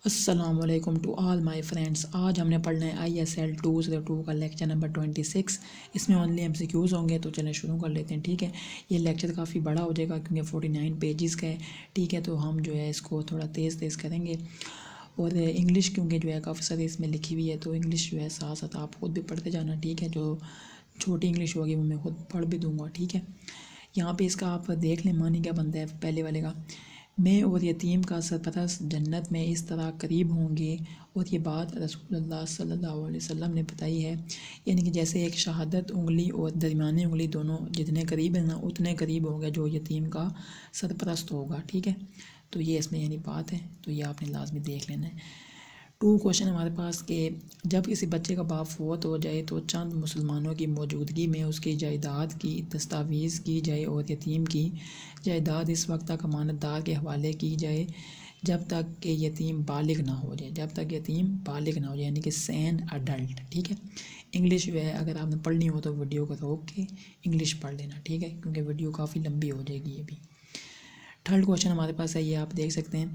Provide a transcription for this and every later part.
السلام علیکم to all my friends. آج ہم نے پڑھنا ہے ISL 202 کا لیکچر نمبر 26. اس میں اونلی MCQs ہوں گے. تو چلیں شروع کر لیتے ہیں. ٹھیک ہے, یہ لیکچر کافی بڑا ہو جائے گا کیونکہ 49 پیجز کا ہے. ٹھیک ہے, تو ہم جو ہے اس کو تھوڑا تیز کریں گے. اور انگلش کیونکہ جو ہے کافی ساری اس میں لکھی ہوئی ہے, تو انگلش جو ہے ساتھ ساتھ آپ خود بھی پڑھتے جانا. ٹھیک ہے, جو چھوٹی انگلش ہوگی وہ میں خود پڑھ بھی دوں گا. ٹھیک ہے, یہاں پہ اس کا آپ دیکھ لیں معنی کیا بنتا ہے. پہلے والے کا, میں اور یتیم کا سرپرست جنت میں اس طرح قریب ہوں گے, اور یہ بات رسول اللہ صلی اللہ علیہ وسلم نے بتائی ہے. یعنی کہ جیسے ایک شہادت انگلی اور درمیانی انگلی دونوں جتنے قریب ہیں نا, اتنے قریب ہوگا جو یتیم کا سرپرست ہوگا. ٹھیک ہے, تو یہ اس میں یعنی بات ہے, تو یہ آپ نے لازمی دیکھ لینا ہے. 2 کوشچن ہمارے پاس کہ جب کسی بچے کا باپ فوت ہو جائے تو چند مسلمانوں کی موجودگی میں اس کی جائیداد کی دستاویز کی جائے, اور یتیم کی جائیداد اس وقت تک امانت دار کے حوالے کی جائے جب تک کہ یتیم بالغ نہ ہو جائے. جب تک یتیم بالغ نہ ہو جائے یعنی کہ سین اڈلٹ. ٹھیک ہے, انگلش جو ہے اگر آپ نے پڑھنی ہو تو ویڈیو کو روک کے انگلش پڑھ لینا. ٹھیک ہے, کیونکہ ویڈیو کافی لمبی ہو جائے گی. یہ بھی 3rd کوشچن ہمارے پاس ہے, یہ آپ دیکھ سکتے ہیں.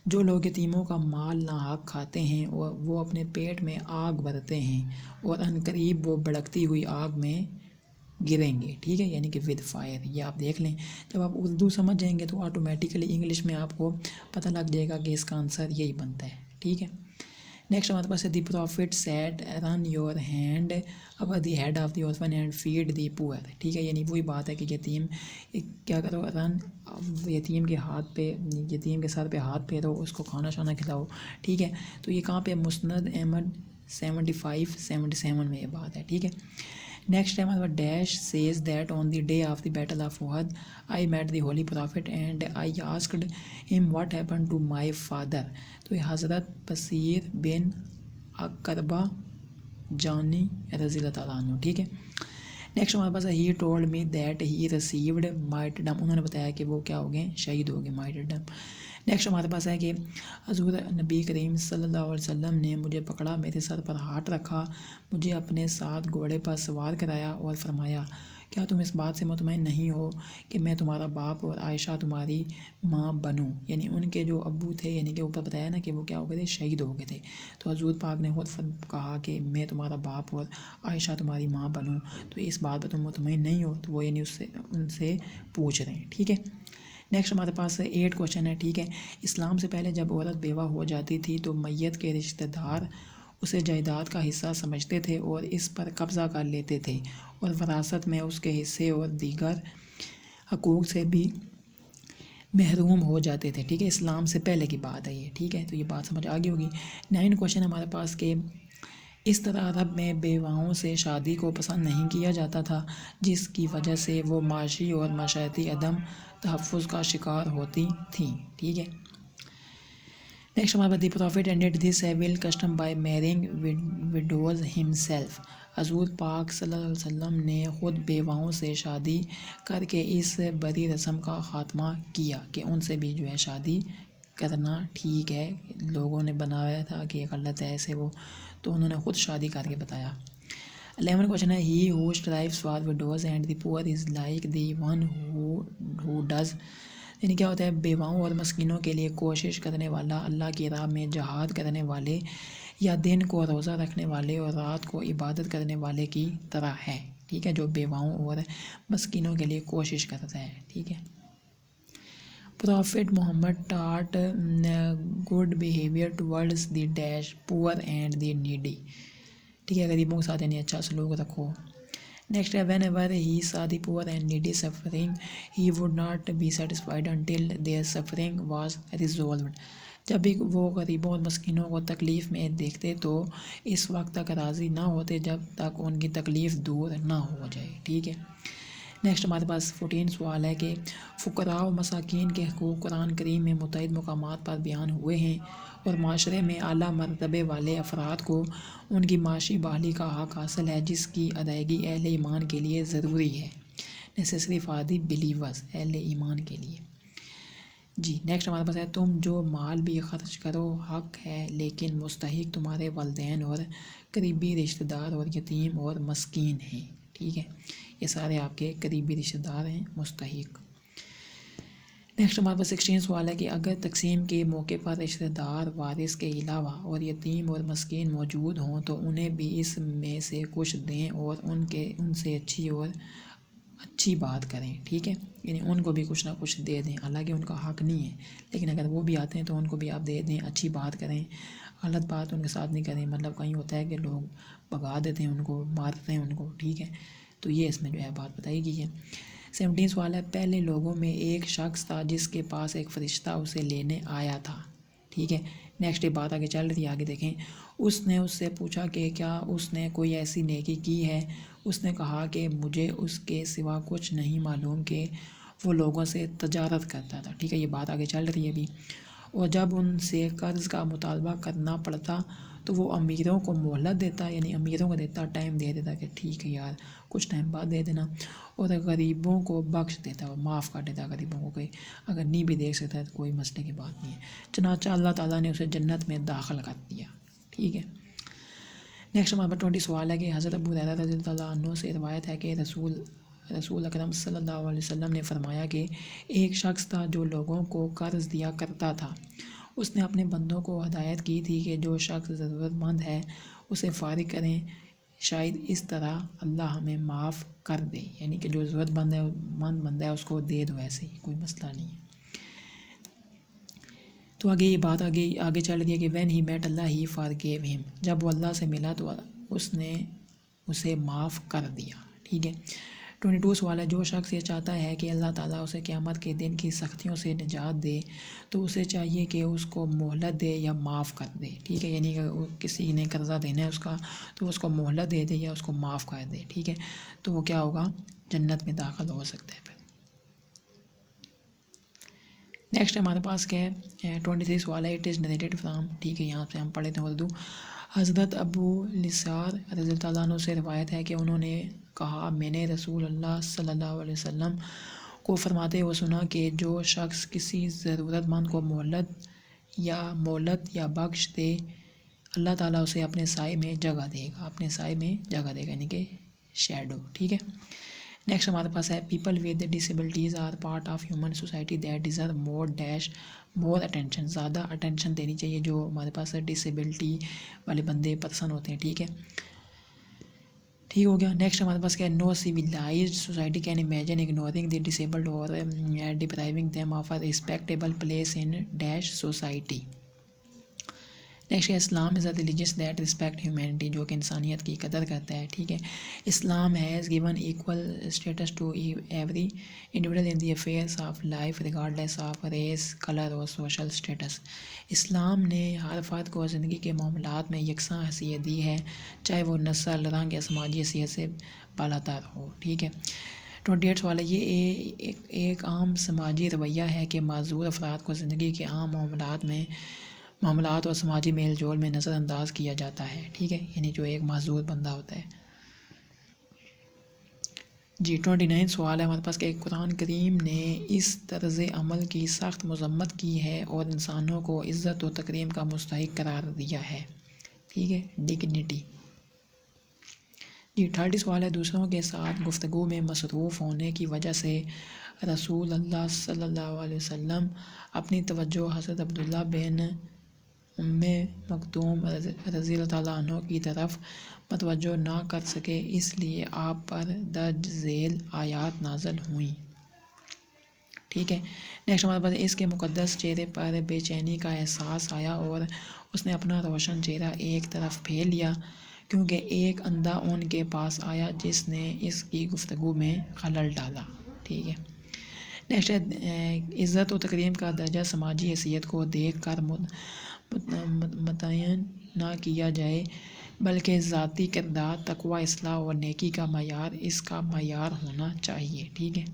جو لوگ یتیموں کا مال ناحق کھاتے ہیں اور وہ اپنے پیٹ میں آگ بھرتے ہیں, اور عنقریب وہ بھڑکتی ہوئی آگ میں گریں گے. ٹھیک ہے, یعنی کہ ود فائر. یہ آپ دیکھ لیں, جب آپ اردو سمجھ جائیں گے تو آٹومیٹیکلی انگلش میں آپ کو پتہ لگ جائے گا کہ اس کا آنسر یہی بنتا ہے. ٹھیک ہے, نیکسٹ ہمارے پاس ہے the prophet said run your hand over the head of the orphan and feed the poor. ٹھیک ہے, یعنی وہی بات ہے کہ یتیم کیا کرو, رن یتیم کے ہاتھ پہ, یتیم کے سر پہ ہاتھ پھیرو, اس کو کھانا شانا کھلاؤ. ٹھیک ہے, تو یہ کہاں پہ مسند احمد 75-77 میں یہ بات ہے. ٹھیک ہے, نیکسٹ ٹائم ہمارا dash says that on the day of the battle of Uhud I met the holy prophet and I asked him what happen to my father. تو یہ حضرت بصیر بن اقربہ جانی رضی اللہ تعالیٰ عنہ. ٹھیک ہے, نیکسٹ ہمارے پاس ہے he told me that he received martyrdom. انہوں نے بتایا کہ وہ کیا ہو گئے, شہید ہو گئے, مارٹرڈم. نیکسٹ ہمارے پاس ہے کہ حضور نبی کریم صلی اللہ علیہ وسلم نے مجھے پکڑا, میرے سر پر ہاتھ رکھا, مجھے اپنے ساتھ گھوڑے پر سوار کرایا اور فرمایا, کیا تم اس بات سے مطمئن نہیں ہو کہ میں تمہارا باپ اور عائشہ تمہاری ماں بنوں. یعنی ان کے جو ابو تھے, یعنی کہ اوپر بتایا نا کہ وہ کیا ہو گئے تھے, شہید ہو گئے تھے. تو حضور پاک نے خود کہا کہ میں تمہارا باپ اور عائشہ تمہاری ماں بنوں, تو اس بات پر تم مطمئن نہیں ہو. تو وہ یعنی ان سے پوچھ رہے ہیں. ٹھیک ہے, نیکسٹ ہمارے پاس 8 کوشچن ہے. ٹھیک ہے, اسلام سے پہلے جب عورت بیوہ ہو جاتی تھی تو میت کے رشتہ دار اسے جائیداد کا حصہ سمجھتے تھے اور اس پر قبضہ کر لیتے تھے, اور وراثت میں اس کے حصے اور دیگر حقوق سے بھی محروم ہو جاتے تھے. ٹھیک ہے, اسلام سے پہلے کی بات ہے یہ. ٹھیک ہے, تو یہ بات سمجھ آ گئی ہوگی. 9 کوشچن ہمارے پاس کہ اس طرح عرب میں بیواؤں سے شادی کو پسند نہیں کیا جاتا تھا, جس کی وجہ سے وہ معاشی اور معاشرتی عدم تحفظ کا شکار ہوتی تھیں. ٹھیک ہے, نیکسٹ ہمارے پاس the prophet ended this evil custom by marrying widows himself. حضور پاک صلی اللہ علیہ وسلم نے خود بیواؤں سے شادی کر کے اس بری رسم کا خاتمہ کیا کہ ان سے بھی جو ہے شادی کرنا ٹھیک ہے. لوگوں نے بنایا تھا کہ یہ غلط ہے ایسے وہ, تو انہوں نے خود شادی کر کے بتایا. 11 کوشچن ہے ہی ہو اسٹرائیوز فار وڈوز اینڈ دی پور is like the one who does. یعنی کیا ہوتا ہے, بیواؤں اور مسکینوں کے لیے کوشش کرنے والا اللہ کی راہ میں جہاد کرنے والے یا دن کو روزہ رکھنے والے اور رات کو عبادت کرنے والے کی طرح ہے. ٹھیک ہے, جو بیواؤں اور مسکینوں کے لیے کوشش کرتا ہے. ٹھیک ہے, prophet Muhammad taught good behaviour towards the dash poor and the needy. ٹھیک ہے, غریبوں کے ساتھ یعنی اچھا سلوک رکھو. نیکسٹ ہے when ever he saw the poor and needy suffering he would not be satisfied until their suffering was resolved. جب بھی وہ غریبوں اور مسکینوں کو تکلیف میں دیکھتے تو اس وقت تک راضی نہ ہوتے جب تک ان کی تکلیف دور نہ ہو جائے. ٹھیک ہے, نیکسٹ ہمارے پاس 14 سوال ہے کہ فقراء و مساکین کے حقوق قرآن کریم میں متعدد مقامات پر بیان ہوئے ہیں, اور معاشرے میں اعلیٰ مرتبے والے افراد کو ان کی معاشی بحالی کا حق حاصل ہے, جس کی ادائیگی اہل ایمان کے لیے ضروری ہے. نیسیسری فار دی بلیورز, اہل ایمان کے لیے. جی, نیکسٹ ہمارے پاس ہے تم جو مال بھی خرچ کرو حق ہے, لیکن مستحق تمہارے والدین اور قریبی رشتہ دار اور یتیم اور مسکین ہیں. ٹھیک ہے, یہ سارے آپ کے قریبی رشتہ دار ہیں, مستحق. نیکسٹ ہمارے پاس 16 سوال ہے کہ اگر تقسیم کے موقع پر رشتہ دار وارث کے علاوہ اور یتیم اور مسکین موجود ہوں تو انہیں بھی اس میں سے کچھ دیں اور ان سے اچھی بات کریں، ٹھیک ہے، یعنی ان کو بھی کچھ نہ کچھ دے دیں، حالانکہ ان کا حق نہیں ہے، لیکن اگر وہ بھی آتے ہیں تو ان کو بھی آپ دے دیں، اچھی بات کریں، غلط بات ان کے ساتھ نہیں کریں، مطلب کہیں ہوتا ہے کہ لوگ بھگا دیتے ہیں ان کو، مارتے ہیں ان کو، ٹھیک ہے، تو یہ اس میں جو ہے بات بتائی گئی ہے۔ 17 سوال ہے پہلے لوگوں میں ایک شخص تھا جس کے پاس ایک فرشتہ اسے لینے آیا تھا، ٹھیک ہے، نیکسٹ یہ بات آگے چل رہی ہے، آگے دیکھیں، اس نے اس سے پوچھا کہ کیا اس نے کوئی ایسی نیکی کی ہے، اس نے کہا کہ مجھے اس کے سوا کچھ نہیں معلوم کہ وہ لوگوں سے تجارت کرتا تھا، ٹھیک ہے، یہ بات آگے چل رہی ہے ابھی، اور جب ان سے قرض کا مطالبہ کرنا پڑتا تو وہ امیروں کو مہلت دیتا، یعنی امیروں کو دیتا، ٹائم دے دیتا کہ ٹھیک ہے یار کچھ ٹائم بعد دے دینا، اور غریبوں کو بخش دیتا اور معاف کر دیتا غریبوں کو، کہ اگر نہیں بھی دیکھ سکتا ہے تو کوئی مسئلے کی بات نہیں ہے، چنانچہ اللہ تعالیٰ نے اسے جنت میں داخل کر دیا، ٹھیک ہے۔ نیکسٹ ہمارے پاس 20 سوال ہے کہ حضرت ابو ہریرہ رضی اللہ عنہ سے روایت ہے کہ رسول اکرم صلی اللہ علیہ وسلم نے فرمایا کہ ایک شخص تھا جو لوگوں کو قرض دیا کرتا تھا، اس نے اپنے بندوں کو ہدایت کی تھی کہ جو شخص ضرورت مند ہے اسے فارغ کریں، شاید اس طرح اللہ ہمیں معاف کر دے، یعنی کہ جو ضرورت مند بندہ ہے اس کو دے دو، ایسے ہی کوئی مسئلہ نہیں ہے۔ تو آگے یہ بات آگے چل رہی ہے کہ when he met Allah he forgave him، جب وہ اللہ سے ملا تو اس نے اسے معاف کر دیا، ٹھیک ہے۔ 22 سوال ہے جو شخص یہ چاہتا ہے کہ اللہ تعالیٰ اسے قیامت کے دن کی سختیوں سے نجات دے تو اسے چاہیے کہ اس کو مہلت دے یا معاف کر دے، ٹھیک ہے، یعنی کہ کسی نے قرضہ دینا ہے اس کا تو اس کو مہلت دے دے یا اس کو معاف کر دے، ٹھیک ہے، تو وہ کیا ہوگا، جنت میں داخل ہو سکتا ہے۔ پھر نیکسٹ ہمارے پاس کیا ہے 23 سوال ہے اٹ از نریٹڈ فرام، ٹھیک ہے، یہاں سے ہم پڑھ لیتے ہیں اردو۔ حضرت ابو لسار رضی اللہ عنہ سے روایت ہے کہ انہوں نے کہا میں نے رسول اللہ صلی اللہ علیہ وسلم کو فرماتے ہوئے سنا کہ جو شخص کسی ضرورت مند کو مہلت یا بخش دے اللہ تعالیٰ اسے اپنے سائے میں جگہ دے گا، یعنی کہ شیڈو، ٹھیک ہے۔ نیکسٹ ہمارے پاس ہے people with disabilities are part of human society that deserve more attention, زیادہ اٹینشن دینی چاہیے جو ہمارے پاس ڈسیبلٹی والے بندے پرسن ہوتے ہیں، ٹھیک ہے، ٹھیک ہو گیا۔ نیکسٹ ہمارے پاس کیا ہے no civilised society can imagine ignoring the disabled اور depriving them of a respectable place in society. Next ہے Islam is a religious that respect humanity, جو کہ انسانیت کی قدر کرتا ہے، ٹھیک ہے۔ Islam has given equal status to every individual in the affairs of life regardless of race, colour اور سوشل اسٹیٹس۔ اسلام نے ہر فرد کو زندگی کے معاملات میں یکساں حیثیت دی ہے، چاہے وہ نسل، رنگ یا سماجی حیثیت سے بالا تر ہو، ٹھیک ہے۔ 28 سوال ہے یہ ایک عام سماجی رویہ ہے کہ معذور افراد کو زندگی کے عام معاملات اور سماجی میل جول میں نظر انداز کیا جاتا ہے، ٹھیک ہے، یعنی جو ایک معذور بندہ ہوتا ہے۔ جی 29 سوال ہے ہمارے پاس کہ قرآن کریم نے اس طرز عمل کی سخت مذمت کی ہے اور انسانوں کو عزت و تکریم کا مستحق قرار دیا ہے، ٹھیک ہے، ڈگنیٹی۔ جی 30 سوال ہے دوسروں کے ساتھ گفتگو میں مصروف ہونے کی وجہ سے رسول اللہ صلی اللہ علیہ وسلم اپنی توجہ حضرت عبداللہ بن ام مکتوم رضی اللہ عنہ کی طرف متوجہ نہ کر سکے، اس لیے آپ پر درج ذیل آیات نازل ہوئیں، ٹھیک ہے۔ نیکسٹ ہمارے پاس اس کے مقدس چہرے پر بے چینی کا احساس آیا اور اس نے اپنا روشن چہرہ ایک طرف پھیر لیا کیونکہ ایک اندھا ان کے پاس آیا جس نے اس کی گفتگو میں خلل ڈالا، ٹھیک ہے۔ نیکسٹ ہے عزت و تکریم کا درجہ سماجی حیثیت کو دیکھ کر متعین نہ کیا جائے بلکہ ذاتی کردار، تقوی، اصلاح اور نیکی کا معیار اس کا معیار ہونا چاہیے، ٹھیک ہے۔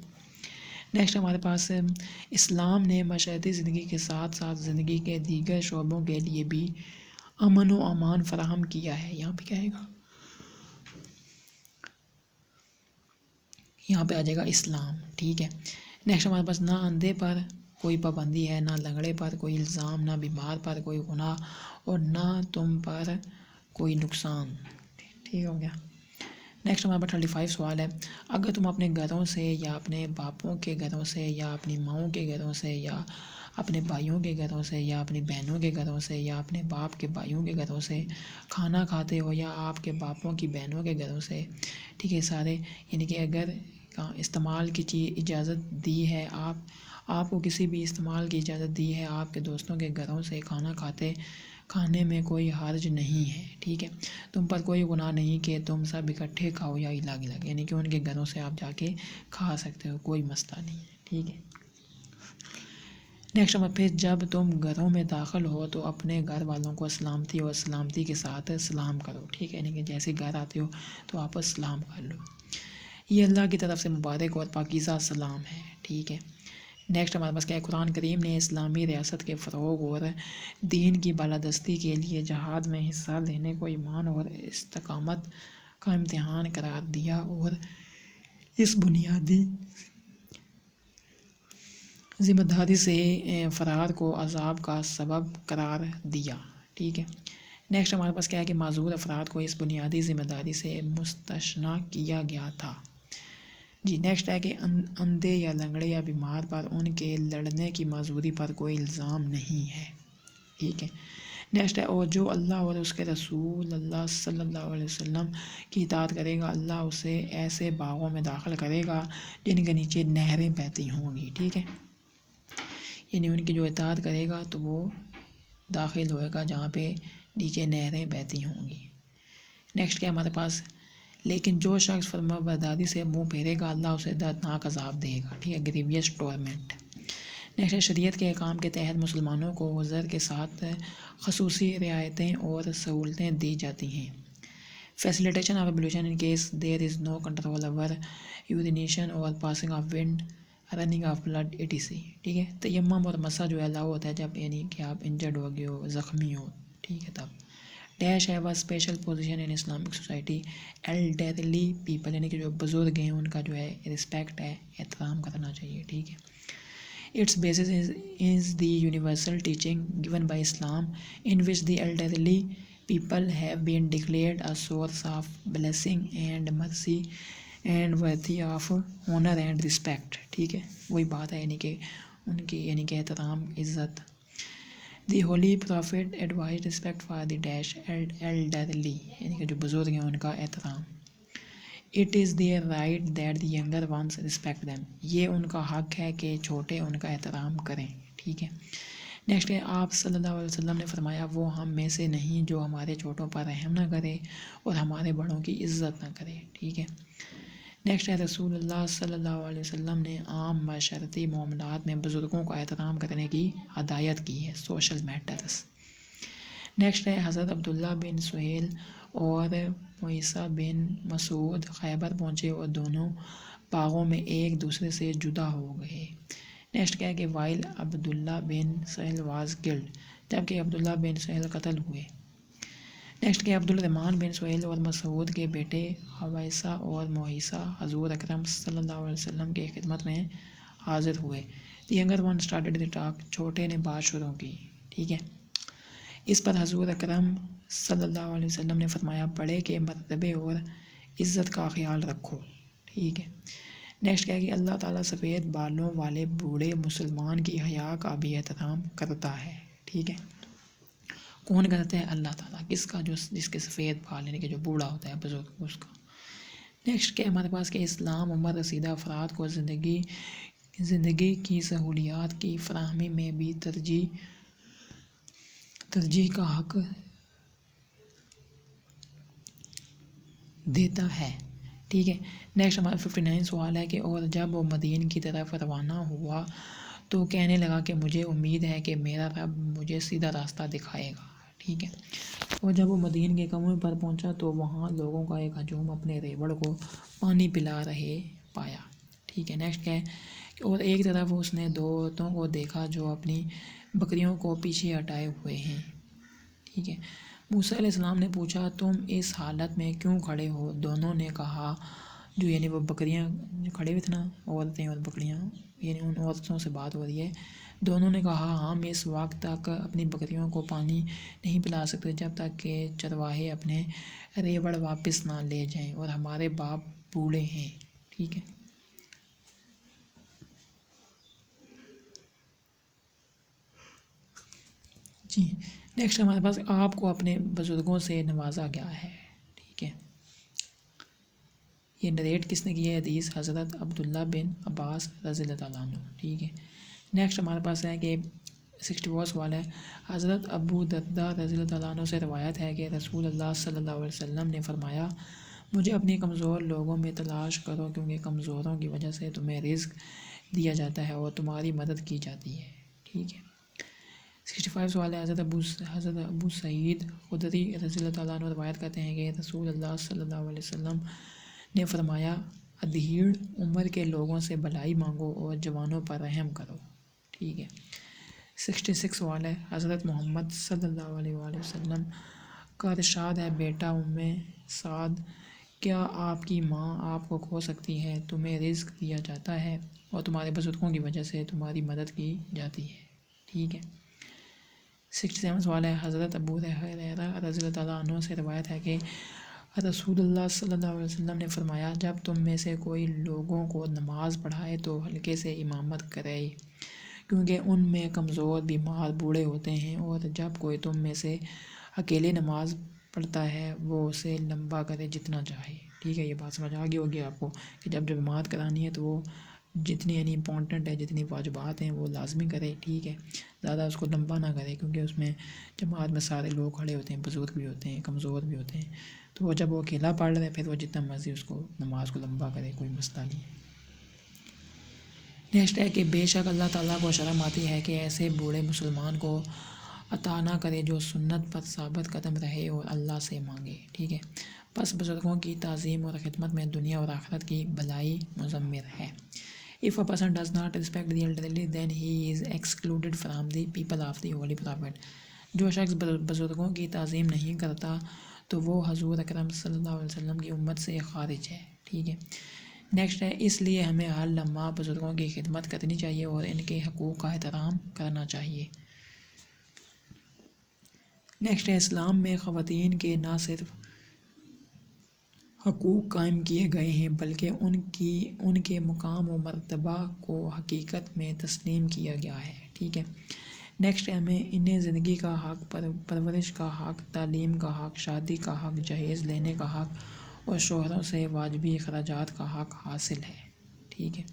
نیکسٹ ہمارے پاس اسلام نے معاشرتی زندگی کے ساتھ ساتھ زندگی کے دیگر شعبوں کے لیے بھی امن و امان فراہم کیا ہے، یہاں پہ کیا آئے گا، یہاں پہ آ جائے گا اسلام، ٹھیک ہے۔ نیکسٹ ہمارے پاس نہ اندھے پر کوئی پابندی ہے، نہ لنگڑے پر کوئی الزام، نہ بیمار پر کوئی گناہ اور نہ تم پر کوئی نقصان، ٹھیک ہو گیا۔ نیکسٹ ہمارے پاس 35 سوال ہے، اگر تم اپنے گھروں سے یا اپنے باپوں کے گھروں سے یا اپنی ماؤں کے گھروں سے یا اپنے بھائیوں کے گھروں سے یا اپنی بہنوں کے گھروں سے یا اپنے باپ کے بھائیوں کے گھروں سے کھانا کھاتے ہو یا آپ کے باپوں کی بہنوں کے گھروں سے، ٹھیک ہے سارے، یعنی کہ اگر استعمال کی چیز اجازت دی ہے، آپ کو کسی بھی استعمال کی اجازت دی ہے آپ کے دوستوں کے گھروں سے کھانے میں کوئی حرج نہیں ہے، ٹھیک ہے، تم پر کوئی گناہ نہیں کہ تم سب اکٹھے کھاؤ یا الگ الگ، یعنی کہ ان کے گھروں سے آپ جا کے کھا سکتے ہو، کوئی مسئلہ نہیں ہے، ٹھیک ہے۔ نیکسٹ نمبر، پھر جب تم گھروں میں داخل ہو تو اپنے گھر والوں کو سلامتی کے ساتھ سلام کرو، ٹھیک ہے، یعنی کہ جیسے گھر آتے ہو تو آپس سلام کر لو، یہ اللہ کی طرف سے مبارک اور پاکیزہ سلام ہے، ٹھیک ہے۔ نیکسٹ ہمارے پاس کیا ہے، قرآن کریم نے اسلامی ریاست کے فروغ اور دین کی بالادستی کے لیے جہاد میں حصہ لینے کو ایمان اور استقامت کا امتحان قرار دیا اور اس بنیادی ذمہ داری سے فرار کو عذاب کا سبب قرار دیا، ٹھیک ہے۔ نیکسٹ ہمارے پاس کیا ہے کہ معذور افراد کو اس بنیادی ذمہ داری سے مستثنیٰ کیا گیا تھا۔ جی نیکسٹ ہے کہ اندھے یا لنگڑے یا بیمار پر ان کے لڑنے کی معذوری پر کوئی الزام نہیں ہے، ٹھیک ہے۔ نیکسٹ ہے، اور جو اللہ اور اس کے رسول اللہ صلی اللہ علیہ وسلم کی اطاعت کرے گا اللہ اسے ایسے باغوں میں داخل کرے گا جن کے نیچے نہریں بہتی ہوں گی، ٹھیک ہے، یعنی ان کی جو اطاعت کرے گا تو وہ داخل ہوئے گا جہاں پہ نیچے نہریں بہتی ہوں گی۔ نیکسٹ کیا ہمارے پاس، لیکن جو شخص فرما برداری سے منہ پھیرے گا اللہ اسے دردناک عذاب دے گا، ٹھیک ہے، گریویس ٹورمنٹ۔ نیکسٹ شریعت کے احکام کے تحت مسلمانوں کو عذر کے ساتھ خصوصی رعایتیں اور سہولتیں دی جاتی ہیں۔ Facilitation of ablution in case there is no control over urination اور passing of wind, running of blood etc، ٹھیک ہے۔ تیمم اور مسح جو ہے الاؤ ہوتا ہے جب یعنی کہ آپ انجرڈ ہو گئے ہو، زخمی ہو، ٹھیک ہے، تب۔ Dash have a special position in Islamic society, elderly people, یعنی کہ جو بزرگ ہیں ان کا جو ہے رسپیکٹ ہے، احترام کرنا چاہیے، ٹھیک ہے۔ Its basis is the universal teaching given by Islam, in which the elderly people have been declared a source of blessing and mercy and worthy of honor and respect، ٹھیک ہے، وہی بات ہے، یعنی کہ ان کی یعنی کہ احترام، عزت۔ The Holy Prophet advised respect for the dash elderly، یعنی کہ جو بزرگ ہیں ان کا احترام۔ It is their right that the younger ones respect them، یہ ان کا حق ہے کہ چھوٹے ان کا احترام کریں، ٹھیک ہے۔ نیکسٹ ہے، آپ صلی اللہ علیہ وسلم نے فرمایا وہ ہم میں سے نہیں جو ہمارے چھوٹوں پر رحم نہ کرے اور ہمارے بڑوں کی عزت نہ کرے، ٹھیک ہے۔ نیکسٹ ہے، رسول اللہ صلی اللہ علیہ وسلم نے عام معاشرتی معاملات میں بزرگوں کو احترام کرنے کی ہدایت کی ہے، سوشل میٹرز۔ نیکسٹ ہے، حضرت عبداللہ بن سہیل اور معیسہ بن مسعود خیبر پہنچے اور دونوں باغوں میں ایک دوسرے سے جدا ہو گئے۔ نیکسٹ کیا ہے کہ while Abdullah bin Suhail was killed, جبکہ عبداللہ بن سہیل قتل ہوئے۔ نیکسٹ کیا، عبد الرحمن بن سہیل اور مسعود کے بیٹے حویسہ اور معیسہ حضور اکرم صلی اللہ علیہ وسلم کی خدمت میں حاضر ہوئے۔ دی ینگر ون اسٹارٹڈ دی ٹاک، چھوٹے نے بات شروع کی، ٹھیک ہے۔ اس پر حضور اکرم صلی اللہ علیہ وسلم نے فرمایا بڑے کے مرتبے اور عزت کا خیال رکھو، ٹھیک ہے۔ نیکسٹ کیا ہے کہ اللہ تعالیٰ سفید بالوں والے بوڑھے مسلمان کی حیا کا بھی احترام کرتا ہے، ٹھیک ہے۔ کون کرتا ہے؟ اللہ تعالیٰ، کس کا؟ جس کے سفید بال، یعنی کہ جو بوڑھا ہوتا ہے بزرگ، اس کا۔ نیکسٹ کیا ہمارے پاس کہ اسلام عمر رسیدہ افراد کو زندگی کی سہولیات کی فراہمی میں بھی ترجیح کا حق دیتا ہے، ٹھیک ہے۔ نیکسٹ ہمارا 59 سوال ہے کہ اور جب وہ مدین کی طرف روانہ ہوا تو کہنے لگا کہ مجھے امید ہے کہ میرا رب مجھے سیدھا راستہ دکھائے گا، ٹھیک ہے۔ اور جب وہ مدین کے کنویں پر پہنچا تو وہاں لوگوں کا ایک ہجوم اپنے ریوڑ کو پانی پلا رہے پایا، ٹھیک ہے۔ نیکسٹ کیا ہے، اور ایک طرف اس نے دو عورتوں کو دیکھا جو اپنی بکریوں کو پیچھے ہٹائے ہوئے ہیں، ٹھیک ہے۔ موسیٰ علیہ السلام نے پوچھا تم اس حالت میں کیوں کھڑے ہو؟ دونوں نے کہا، جو یعنی وہ بکریاں جو کھڑے ہوئے تھے نا، عورتیں اور بکریاں، یعنی ان عورتوں سے بات ہو رہی ہے، دونوں نے کہا ہم اس وقت تک اپنی بکریوں کو پانی نہیں پلا سکتے جب تک کہ چرواہے اپنے ریوڑ واپس نہ لے جائیں، اور ہمارے باپ بوڑھے ہیں. ٹھیک ہے. جی نیکسٹ ہمارے پاس آپ کو اپنے بزرگوں سے نوازا گیا ہے. ٹھیک ہے. یہ نریٹ کس نے کی ہے؟ حدیث حضرت عبداللہ بن عباس رضی اللہ تعالیٰ عنہ. ٹھیک ہے. نیکسٹ ہمارے پاس ہے کہ 64 سوال ہے. حضرت ابو درداء رضی اللہ تعالیٰ عنہ سے روایت ہے کہ رسول اللہ صلی اللہ علیہ وسلم نے فرمایا مجھے اپنی کمزور لوگوں میں تلاش کرو کیونکہ کمزوروں کی وجہ سے تمہیں رزق دیا جاتا ہے اور تمہاری مدد کی جاتی ہے. ٹھیک ہے. 65 سوال ہے. حضرت ابو سعید خدری رضی اللہ تعالیٰ عنہ روایت کرتے ہیں کہ رسول اللہ صلی اللہ علیہ وسلم نے فرمایا ادھیڑ عمر کے لوگوں سے بھلائی مانگو اور جوانوں پر رحم کرو. ٹھیک ہے. 66 سوال ہے. حضرت محمد صلی اللہ علیہ وآلہ وسلم کا ارشاد ہے بیٹا سعد کیا آپ کی ماں آپ کو کھو سکتی ہے؟ تمہیں رزق دیا جاتا ہے اور تمہارے بزرگوں کی وجہ سے تمہاری مدد کی جاتی ہے. ٹھیک ہے. 67 سوال ہے. حضرت ابو ہریرہ رضی اللہ تعالیٰ عنہ سے روایت ہے کہ رسول اللہ صلی اللہ علیہ وسلم نے فرمایا جب تم میں سے کوئی لوگوں کو نماز پڑھائے تو ہلکے سے امامت کرے کیونکہ ان میں کمزور بیمار بوڑھے ہوتے ہیں، اور جب کوئی تم میں سے اکیلے نماز پڑھتا ہے وہ اسے لمبا کرے جتنا چاہے. ٹھیک ہے. یہ بات سمجھ آ گئی ہوگی آپ کو کہ جب جماعت کرانی ہے تو وہ جتنی یعنی امپورٹنٹ ہے جتنی واجبات ہیں وہ لازمی کرے. ٹھیک ہے. زیادہ اس کو لمبا نہ کرے کیونکہ اس میں جماعت میں سارے لوگ کھڑے ہوتے ہیں، بزرگ بھی ہوتے ہیں، کمزور بھی ہوتے ہیں، تو وہ جب وہ اکیلا پڑھ رہے پھر وہ جتنا مرضی اس کو نماز کو لمبا کرے، کوئی مسئلہ نہیں ہے. نیکسٹ ہے کہ بے شک اللہ تعالیٰ کو شرم آتی ہے کہ ایسے بوڑھے مسلمان کو عطا نہ کرے جو سنت پر ثابت قدم رہے اور اللہ سے مانگے. ٹھیک ہے. پس بزرگوں کی تعظیم اور خدمت میں دنیا اور آخرت کی بھلائی مضمر ہے. If a person does not respect the elderly then he is excluded from the people of the holy prophet. جو شخص بزرگوں کی تعظیم نہیں کرتا تو وہ حضور اکرم صلی اللہ علیہ وسلم کی امت سے خارج ہے. ٹھیک ہے. نیکسٹ ہے اس لیے ہمیں ہر لمحہ بزرگوں کی خدمت کرنی چاہیے اور ان کے حقوق کا احترام کرنا چاہیے. نیکسٹ ہے اسلام میں خواتین کے نہ صرف حقوق قائم کیے گئے ہیں بلکہ ان کے مقام و مرتبہ کو حقیقت میں تسلیم کیا گیا ہے. ٹھیک ہے. نیکسٹ ہے ہمیں انہیں زندگی کا حق، پرورش کا حق، تعلیم کا حق، شادی کا حق، جہیز لینے کا حق اور شوہروں سے واجبی اخراجات کا حق حاصل ہے. ٹھیک ہے.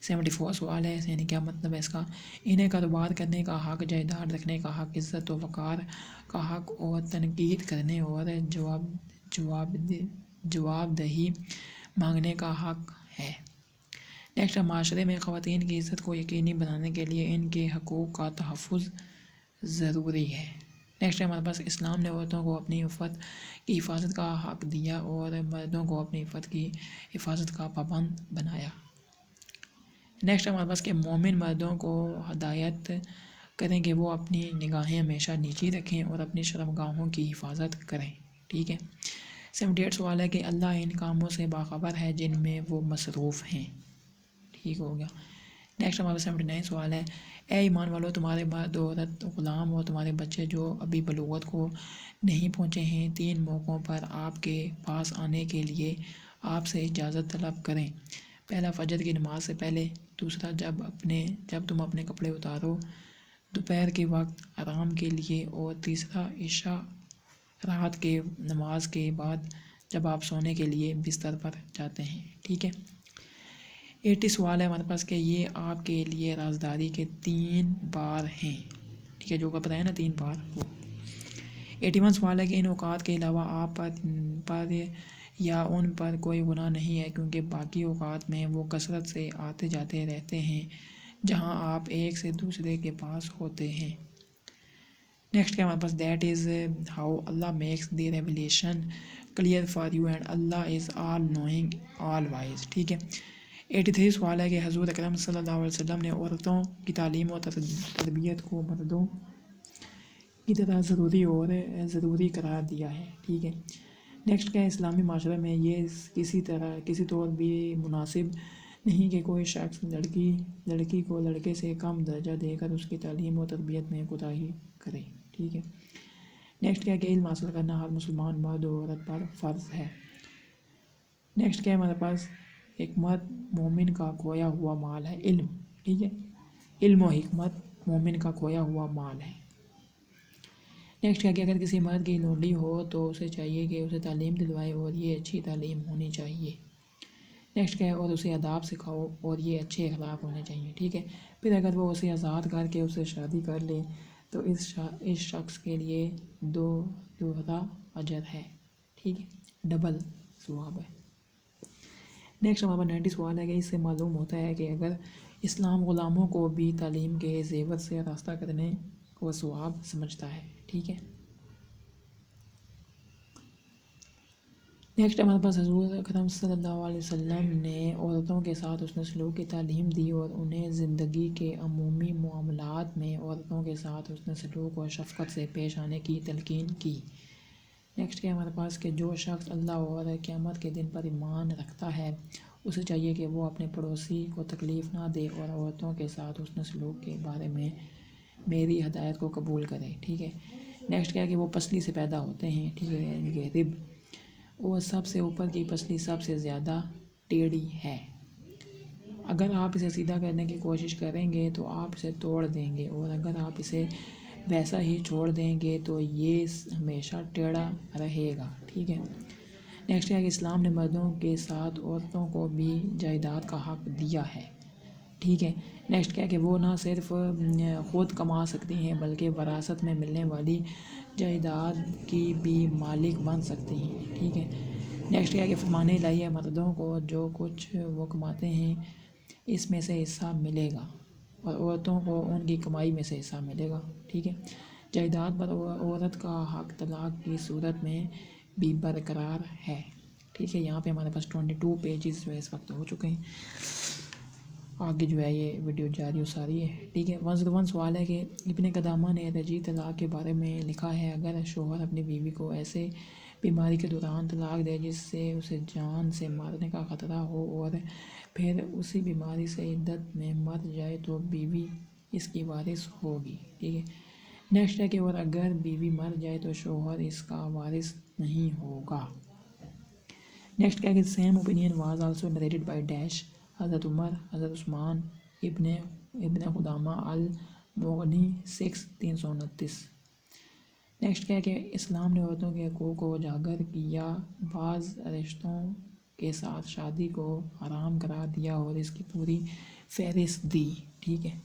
74 سوال ہے یعنی کیا مطلب ہے اس کا؟ انہیں کاروبار کرنے کا حق، جائیداد رکھنے کا حق، عزت و وقار کا حق اور تنقید کرنے اور جواب دہی مانگنے کا حق ہے. نیکسٹ معاشرے میں خواتین کی عزت کو یقینی بنانے کے لیے ان کے حقوق کا تحفظ ضروری ہے. نیکسٹ ہمارے پاس اسلام نے عورتوں کو اپنی عفت کی حفاظت کا حق دیا اور مردوں کو اپنی عفت کی حفاظت کا پابند بنایا. نیکسٹ ہمارے پاس کہ مومن مردوں کو ہدایت کریں کہ وہ اپنی نگاہیں ہمیشہ نیچی رکھیں اور اپنی شرمگاہوں کی حفاظت کریں. ٹھیک ہے. 78 سوال ہے کہ اللہ ان کاموں سے باخبر ہے جن میں وہ مصروف ہیں. ٹھیک ہو گیا. نیکسٹ ہمارا 79 سوال ہے اے ایمان والو تمہارے مرد عورت غلام اور تمہارے بچے جو ابھی بلوغت کو نہیں پہنچے ہیں 3 موقعوں پر آپ کے پاس آنے کے لیے آپ سے اجازت طلب کریں. پہلا فجر کی نماز سے پہلے، دوسرا جب تم اپنے کپڑے اتارو دوپہر کے وقت آرام کے لیے، اور تیسرا عشاء رات کے نماز کے بعد جب آپ سونے کے لیے بستر پر جاتے ہیں. ٹھیک ہے. 80 سوال ہے ہمارے پاس کہ یہ آپ کے لیے رازداری کے 3 بار ہیں. ٹھیک ہے. جو کا پتہ ہے نا 3 بار وہ. 81 سوال ہے کہ ان اوقات کے علاوہ آپ پر یا ان پر کوئی گناہ نہیں ہے کیونکہ باقی اوقات میں وہ کثرت سے آتے جاتے رہتے ہیں جہاں آپ ایک سے دوسرے کے پاس ہوتے ہیں. نیکسٹ کیا ہمارے پاس that is how Allah makes the revelation clear for you and Allah is all knowing all wise. ٹھیک ہے. 83 سوال ہے کہ حضور اکرم صلی اللہ علیہ وسلم نے عورتوں کی تعلیم و تربیت کو مردوں کی طرح ضروری قرار دیا ہے. ٹھیک ہے. نیکسٹ کیا اسلامی معاشرے میں یہ کسی طور بھی مناسب نہیں کہ کوئی شخص لڑکی کو لڑکے سے کم درجہ دے کر اس کی تعلیم و تربیت میں کوتاہی کرے، ٹھیک ہے۔ نیکسٹ کیا کہ علم حاصل کرنا ہر مسلمان مرد و عورت پر فرض ہے۔ نیکسٹ کیا ہے ہمارے پاس، ایک مرد مومن کا کھویا ہوا مال ہے علم، ٹھیک ہے، علم و حکمت مومن کا کھویا ہوا مال ہے۔ نیکسٹ کیا کہ اگر کسی مرد کی لونڈی ہو تو اسے چاہیے کہ اسے تعلیم دلوائے اور یہ اچھی تعلیم ہونی چاہیے۔ نیکسٹ کیا ہے، اور اسے آداب سکھاؤ اور یہ اچھے اخلاق ہونے چاہیے، ٹھیک ہے۔ پھر اگر وہ اسے آزاد کر کے اسے شادی کر لے تو اس شخص کے لیے دوہرا اجر ہے، ٹھیک ہے، ڈبل ثواب ہے۔ نیکسٹ ہمارا 90 سوال ہے کہ اس سے معلوم ہوتا ہے کہ اگر اسلام غلاموں کو بھی تعلیم کے زیور سے راستہ کرنے کو ثواب سمجھتا ہے، ٹھیک ہے۔ نیکسٹ ہمارے پاس حضور اکرم صلی اللہ علیہ وسلم نے عورتوں کے ساتھ حسن سلوک کی تعلیم دی اور انہیں زندگی کے عمومی معاملات میں عورتوں کے ساتھ حسن سلوک اور شفقت سے پیش آنے کی تلقین کی۔ نیکسٹ کیا ہمارے پاس کہ جو شخص اللہ اور قیامت کے دن پر ایمان رکھتا ہے اسے چاہیے کہ وہ اپنے پڑوسی کو تکلیف نہ دے اور عورتوں کے ساتھ حسن سلوک کے بارے میں میری ہدایت کو قبول کرے، ٹھیک ہے۔ نیکسٹ کیا کہ وہ پسلی سے پیدا ہوتے ہیں، ٹھیک ہے، یعنی کہ رب، اور سب سے اوپر کی پسلی سب سے زیادہ ٹیڑھی ہے۔ اگر آپ اسے سیدھا کرنے کی کوشش کریں گے تو آپ اسے توڑ دیں گے، اور اگر آپ اسے ویسا ہی چھوڑ دیں گے تو یہ ہمیشہ ٹیڑھا رہے گا، ٹھیک ہے۔ نیکسٹ ہے کہ اسلام نے مردوں کے ساتھ عورتوں کو بھی جائیداد کا حق دیا ہے، ٹھیک ہے۔ نیکسٹ کیا کہ وہ نہ صرف خود کما سکتی ہیں بلکہ وراثت میں ملنے والی جائیداد کی بھی مالک بن سکتی ہیں، ٹھیک ہے۔ نیکسٹ کیا کہ فرمان الہی ہے مردوں کو جو کچھ وہ کماتے ہیں اس میں سے حصہ ملے گا اور عورتوں کو ان کی کمائی میں سے حصہ ملے گا، ٹھیک ہے۔ جائیداد پر عورت کا حق طلاق کی صورت میں بھی برقرار ہے، ٹھیک ہے۔ یہاں پہ ہمارے پاس 22 پیجز جو ہے اس وقت ہو چکے ہیں، آگے جو ہے یہ ویڈیو جاری و ساری ہے، ٹھیک ہے۔ 101 سوال ہے کہ ابن قدامہ نے رجعی طلاق کے بارے میں لکھا ہے، اگر شوہر اپنی بیوی کو ایسے بیماری کے دوران طلاق دے جس سے اسے جان سے مارنے کا خطرہ ہو اور پھر اسی بیماری سے عدت میں مر جائے تو بیوی اس کی وارث ہوگی، ٹھیک ہے۔ نیکسٹ ہے کہ اور اگر بیوی مر جائے تو شوہر اس کا وارث نہیں ہوگا۔ نیکسٹ کیا کہ same opinion was also narrated by dash حضرت عمر، حضرت عثمان، ابن قدامہ المغنی 6 329۔ نیکسٹ کیا کہ اسلام نے عورتوں کے حقوق کو اجاگر کیا، بعض رشتوں کے ساتھ شادی کو حرام قرار دیا اور اس کی پوری فہرست دی، ٹھیک ہے۔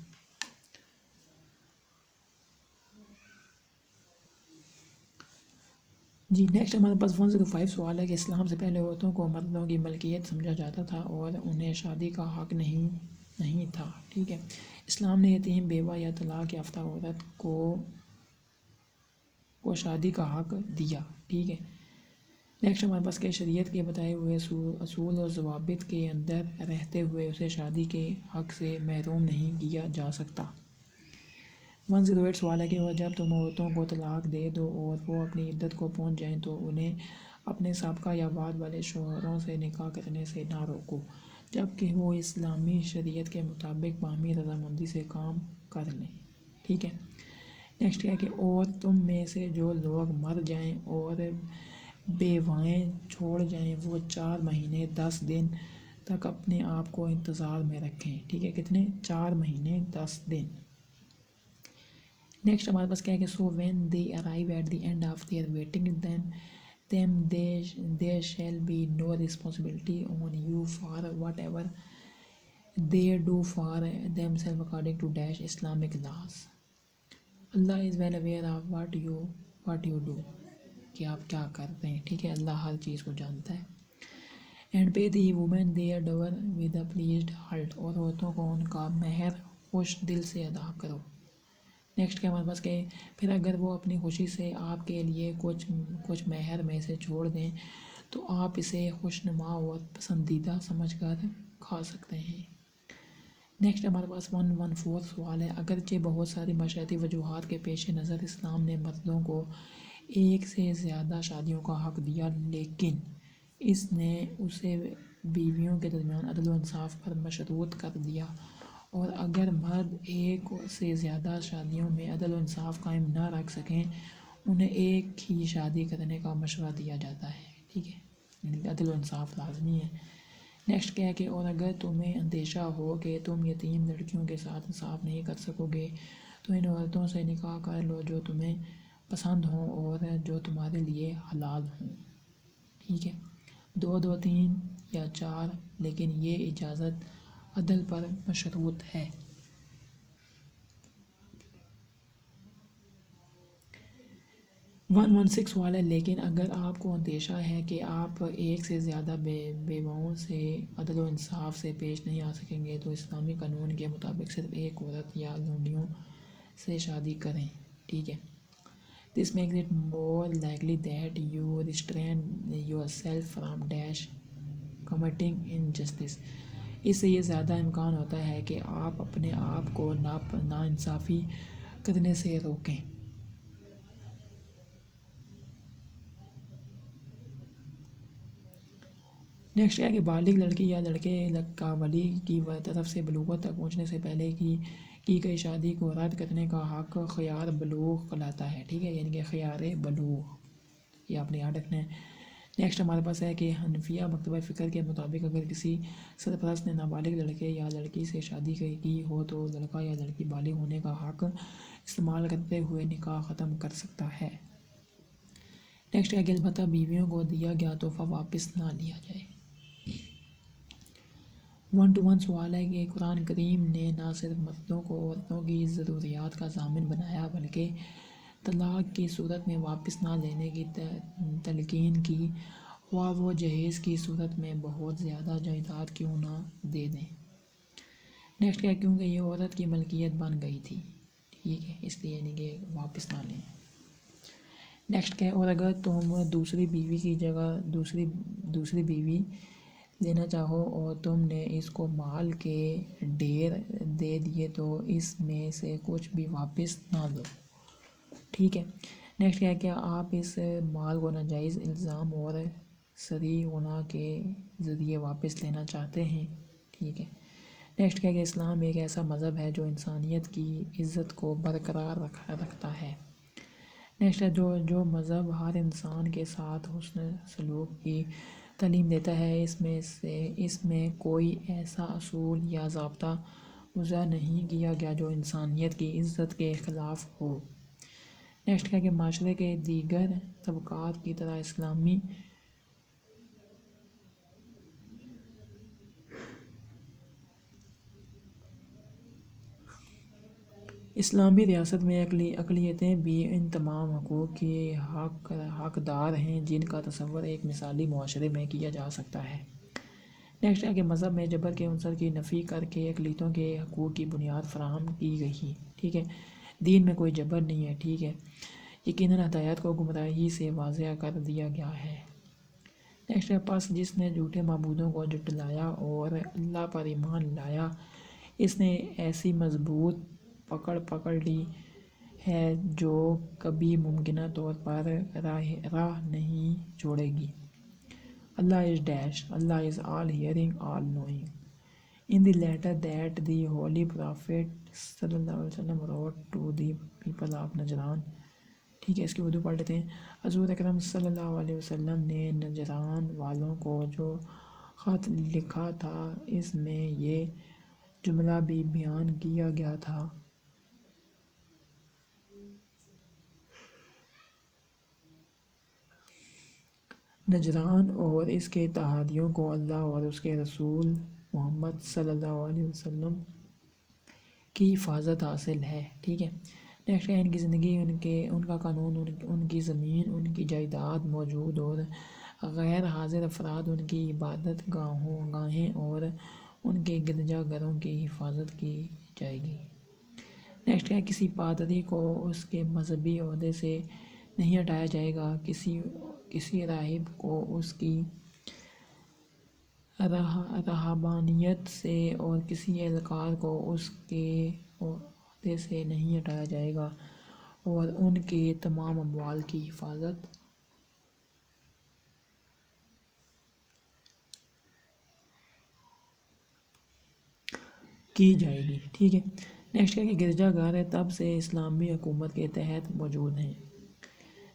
جی نیکسٹ ہمارے پاس 105 سوال ہے کہ اسلام سے پہلے عورتوں کو مردوں کی ملکیت سمجھا جاتا تھا اور انہیں شادی کا حق نہیں تھا، ٹھیک ہے۔ اسلام نے یتیم، بیوہ یا طلاق یافتہ عورت کو شادی کا حق دیا، ٹھیک ہے۔ نیکسٹ ہمارے پاس کہ شریعت کے بتائے ہوئے اصول اور ضوابط کے اندر رہتے ہوئے اسے شادی کے حق سے محروم نہیں کیا جا سکتا۔ 108 سوال ہے کہ اور جب تم عورتوں کو طلاق دے دو اور وہ اپنی عدت کو پہنچ جائیں تو انہیں اپنے سابقہ یا بعد والے شوہروں سے نکاح کرنے سے نہ روکو جب کہ وہ اسلامی شریعت کے مطابق باہمی رضامندی سے کام کر لیں، ٹھیک ہے۔ نیکسٹ کیا کہ اور تم میں سے جو لوگ مر جائیں اور بیوائیں چھوڑ جائیں وہ 4 مہینے 10 دن تک اپنے آپ کو انتظار میں رکھیں، ٹھیک ہے۔ کتنے؟ 4 مہینے 10 دن۔ نیکسٹ ہمارے پاس کیا ہے کہ so when they arrive at the end of their waiting them there shall be no responsibility on you for whatever they do for themselves according to dash Islamic laws. Allah is well aware of what you do، کہ آپ کیا کرتے ہیں، ٹھیک ہے۔ اللہ ہر چیز کو جانتا ہے۔ And pay the women their dower with a pleased heart، اور عورتوں کو ان کا مہر خوش دل سے ادا کرو۔ نیکسٹ کیا ہمارے پاس کہ پھر اگر وہ اپنی خوشی سے آپ کے لیے کچھ مہر میں سے چھوڑ دیں تو آپ اسے خوشنما اور پسندیدہ سمجھ کر کھا سکتے ہیں۔ نیکسٹ ہمارے پاس 114 سوال ہے، اگرچہ بہت ساری معاشرتی وجوہات کے پیش نظر اسلام نے مردوں کو ایک سے زیادہ شادیوں کا حق دیا لیکن اس نے اسے بیویوں کے درمیان عدل و انصاف پر مشروط کر دیا، اور اگر مرد ایک سے زیادہ شادیوں میں عدل و انصاف قائم نہ رکھ سکیں انہیں ایک ہی شادی کرنے کا مشورہ دیا جاتا ہے، ٹھیک ہے، یعنی کہ عدل و انصاف لازمی ہے۔ نیکسٹ کیا ہے کہ اور اگر تمہیں اندیشہ ہو کہ تم یتیم لڑکیوں کے ساتھ انصاف نہیں کر سکو گے تو ان عورتوں سے نکاح کر لو جو تمہیں پسند ہوں اور جو تمہارے لیے حلال ہوں، ٹھیک ہے، 2 2 3 یا 4، لیکن یہ اجازت عدل پر مشروط ہے۔ 116 سوال ہے، لیکن اگر آپ کو اندیشہ ہے کہ آپ ایک سے زیادہ بیواؤں سے عدل و انصاف سے پیش نہیں آ سکیں گے تو اسلامی قانون کے مطابق صرف ایک عورت یا لونڈیوں سے شادی کریں، ٹھیک ہے۔ This makes it more likely that you restrain yourself from dash committing injustice۔ اس سے یہ زیادہ امکان ہوتا ہے کہ آپ اپنے آپ کو ناانصافی کرنے سے روکیں۔ نیکسٹ ہے کہ بالغ لڑکی یا لڑکے کا ولی کی طرف سے بلوغت تک پہنچنے سے پہلے کی گئی شادی کو رد کرنے کا حق خیار بلوغ کہلاتا ہے، ٹھیک ہے، یعنی کہ خیار بلوغ، یہ آپ نے یاد رکھنا ہے۔ نیکسٹ ہمارے پاس ہے کہ حنفیہ مکتبہ فکر کے مطابق اگر کسی سرپرست نے نابالغ لڑکے یا لڑکی سے شادی کی ہو تو لڑکا یا لڑکی بالغ ہونے کا حق استعمال کرتے ہوئے نکاح ختم کر سکتا ہے۔ نیکسٹ ہے کہ البتہ بیویوں کو دیا گیا تحفہ واپس نہ لیا جائے۔ 1 to 1 سوال ہے کہ قرآن کریم نے نہ صرف مردوں کو عورتوں کی ضروریات کا ضامن بنایا بلکہ طلاق کی صورت میں واپس نہ لینے کی تلقین کی، خواہ وہ جہیز کی صورت میں بہت زیادہ جائیداد کیوں نہ دے دیں۔ نیکسٹ کیا، کیونکہ یہ عورت کی ملکیت بن گئی تھی، ٹھیک ہے، اس لیے یعنی کہ واپس نہ لیں۔ نیکسٹ کیا ہے، اور اگر تم دوسری بیوی کی جگہ دوسری بیوی لینا چاہو اور تم نے اس کو مال کے ڈھیر دے دیے تو اس میں سے کچھ بھی واپس نہ لو، ٹھیک ہے۔ نیکسٹ کیا ہے کہ آپ اس مال کو ناجائز الزام اور صریح گناہ کے ذریعے واپس لینا چاہتے ہیں، ٹھیک ہے۔ نیکسٹ کیا ہے کہ اسلام ایک ایسا مذہب ہے جو انسانیت کی عزت کو برقرار رکھتا ہے۔ نیکسٹ ہے جو مذہب ہر انسان کے ساتھ حسن سلوک کی تعلیم دیتا ہے، اس میں کوئی ایسا اصول یا ضابطہ وضع نہیں کیا گیا جو انسانیت کی عزت کے خلاف ہو۔ نیکسٹ کیا کہ معاشرے کے دیگر طبقات کی طرح اسلامی ریاست میں اقلیتیں بھی ان تمام حقوق کی حقدار ہیں جن کا تصور ایک مثالی معاشرے میں کیا جا سکتا ہے۔ نیکسٹ ہے کہ مذہب میں جبر کے عنصر کی نفی کر کے اقلیتوں کے حقوق کی بنیاد فراہم کی گئی، ٹھیک ہے، دین میں کوئی جبر نہیں ہے، ٹھیک ہے، یقیناً ہدایت کو گمراہی سے واضح کر دیا گیا ہے۔ نیکسٹ ہے، پس جس نے جھوٹے معبودوں کو جھٹلایا اور اللہ پر ایمان لایا اس نے ایسی مضبوط پکڑ لی ہے جو کبھی ممکنہ طور پر راہ نہیں چھوڑے گی۔ Allah is dash, Allah is all hearing, all knowing. In the letter that the Holy Prophet sallallahu alaihi wasallam wrote to the people of Najran، ٹھیک ہے، اس کی اردو پڑھ لیتے ہیں۔ حضور اکرم صلی اللہ علیہ وسلم نے نجران والوں کو جو خط لکھا تھا اس میں یہ جملہ بھی بیان کیا گیا تھا، نجران اور اس کے اتحادیوں کو اللہ اور اس کے رسول محمد صلی اللہ علیہ وسلم کی حفاظت حاصل ہے، ٹھیک ہے۔ نیکسٹ ہے، ان کی زندگی ان کا قانون، ان کی زمین، ان کی جائیداد موجود اور غیر حاضر افراد، ان کی عبادت گاہیں اور ان کے گرجا گھروں کی حفاظت کی جائے گی۔ نیکسٹ ہے، کسی پادری کو اس کے مذہبی عہدے سے نہیں ہٹایا جائے گا، کسی راہب کو اس کی رہبانیت سے اور کسی اہلکار کو اس کے عہدے سے نہیں ہٹایا جائے گا، اور ان کے تمام اموال کی حفاظت کی جائے گی، ٹھیک ہے۔ نیکسٹ کیا کہ گرجا گھر تب سے اسلامی حکومت کے تحت موجود ہیں۔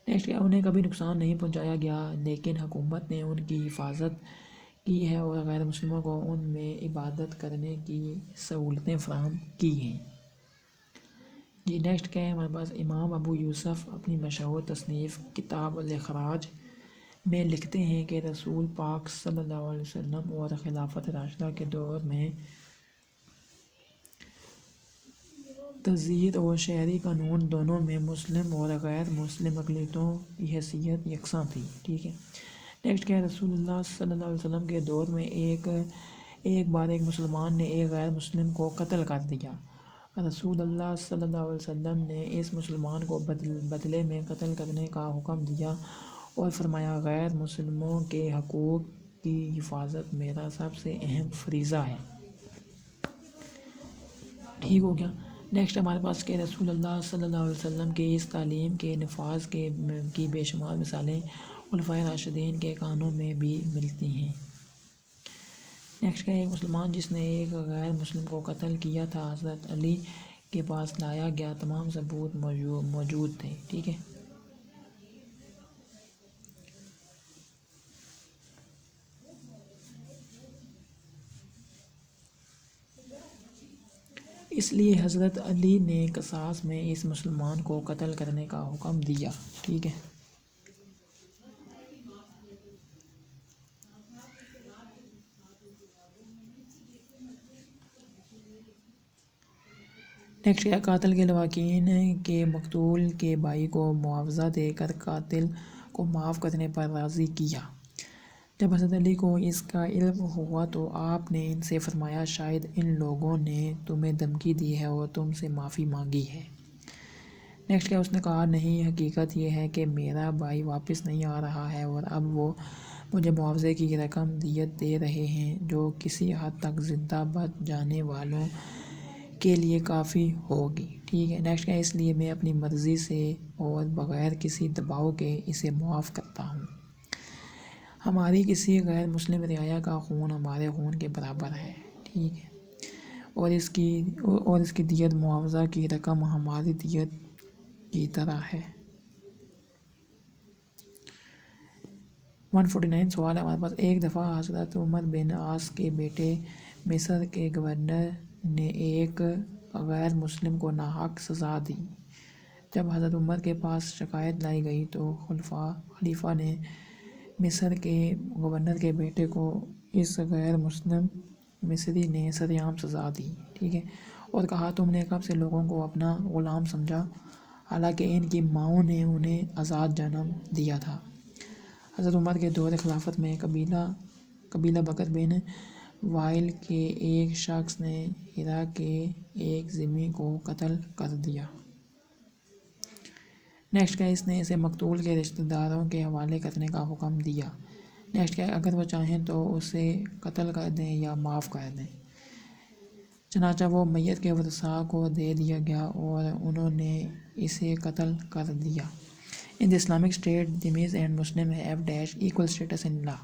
نیکسٹ کیا انہیں کبھی نقصان نہیں پہنچایا گیا، لیکن حکومت نے ان کی حفاظت کی ہے اور غیر مسلموں کو ان میں عبادت کرنے کی سہولتیں فراہم کی ہیں۔ جی نیکسٹ کیا ہے ہمارے پاس، امام ابو یوسف اپنی مشہور تصنیف کتاب الاخراج میں لکھتے ہیں کہ رسول پاک صلی اللہ علیہ وسلم اور خلافت راشدہ کے دور میں تزویر اور شہری قانون دونوں میں مسلم اور غیر مسلم اقلیتوں کی حیثیت یکساں تھی، ٹھیک ہے۔ نیکسٹ کیا ہے، رسول اللہ صلی اللہ علیہ وسلم کے دور میں ایک بار ایک مسلمان نے ایک غیر مسلم کو قتل کر دیا۔ رسول اللہ صلی اللہ علیہ وسلم نے اس مسلمان کو بدلے میں قتل کرنے کا حکم دیا اور فرمایا غیر مسلموں کے حقوق کی حفاظت میرا سب سے اہم فریضہ ہے، ٹھیک ہو گیا۔ نیکسٹ ہمارے پاس کہ رسول اللہ صلی اللہ علیہ وسلم کی اس تعلیم کے نفاذ کی بے شمار مثالیں خلفائے راشدین کے کانوں میں بھی ملتی ہیں۔ نیکسٹ کیا ہے، ایک مسلمان جس نے ایک غیر مسلم کو قتل کیا تھا حضرت علی کے پاس لایا گیا تمام ثبوت موجود تھے، ٹھیک ہے۔ اس لیے حضرت علی نے قصاص میں اس مسلمان کو قتل کرنے کا حکم دیا، ٹھیک ہے۔ نیکسٹ کیا، قاتل کے لواحقین کے مقتول کے بھائی کو معاوضہ دے کر قاتل کو معاف کرنے پر راضی کیا۔ جب حضرت علی کو اس کا علم ہوا تو آپ نے ان سے فرمایا شاید ان لوگوں نے تمہیں دھمکی دی ہے اور تم سے معافی مانگی ہے۔ نیکسٹ کیا، اس نے کہا نہیں، حقیقت یہ ہے کہ میرا بھائی واپس نہیں آ رہا ہے اور اب وہ مجھے معاوضے کی رقم دیت دے رہے ہیں جو کسی حد تک زندہ بچ جانے والوں کے لیے کافی ہوگی، ٹھیک ہے۔ نیکسٹ کیا، اس لیے میں اپنی مرضی سے اور بغیر کسی دباؤ کے اسے معاف کرتا ہوں۔ ہماری کسی غیر مسلم رعایا کا خون ہمارے خون کے برابر ہے، ٹھیک ہے، اور اس کی دیت معاوضہ کی رقم ہماری دیت کی طرح ہے۔ 149 سوال ہے ہمارے پاس، ایک دفعہ حضرت عمر بن عاص کے بیٹے مصر کے گورنر نے ایک غیر مسلم کو ناحق سزا دی۔ جب حضرت عمر کے پاس شکایت لائی گئی تو خلیفہ نے مصر کے گورنر کے بیٹے کو اس غیر مسلم مصری نے سرعام سزا دی، ٹھیک ہے، اور کہا تم نے کب سے لوگوں کو اپنا غلام سمجھا حالانکہ ان کی ماؤں نے انہیں آزاد جنم دیا تھا۔ حضرت عمر کے دور خلافت میں قبیلہ بکر بن وائل کے ایک شخص نے ہرا کے ایک ذمہ کو قتل کر دیا۔ نیکسٹ کیا، اس نے اسے مقتول کے رشتہ داروں کے حوالے کرنے کا حکم دیا۔ نیکسٹ کیا، اگر وہ چاہیں تو اسے قتل کر دیں یا معاف کر دیں۔ چنانچہ وہ میت کے ورثاء کو دے دیا گیا اور انہوں نے اسے قتل کر دیا۔ In the Islamic State, Dhimmis and Muslim have dash equal status in law.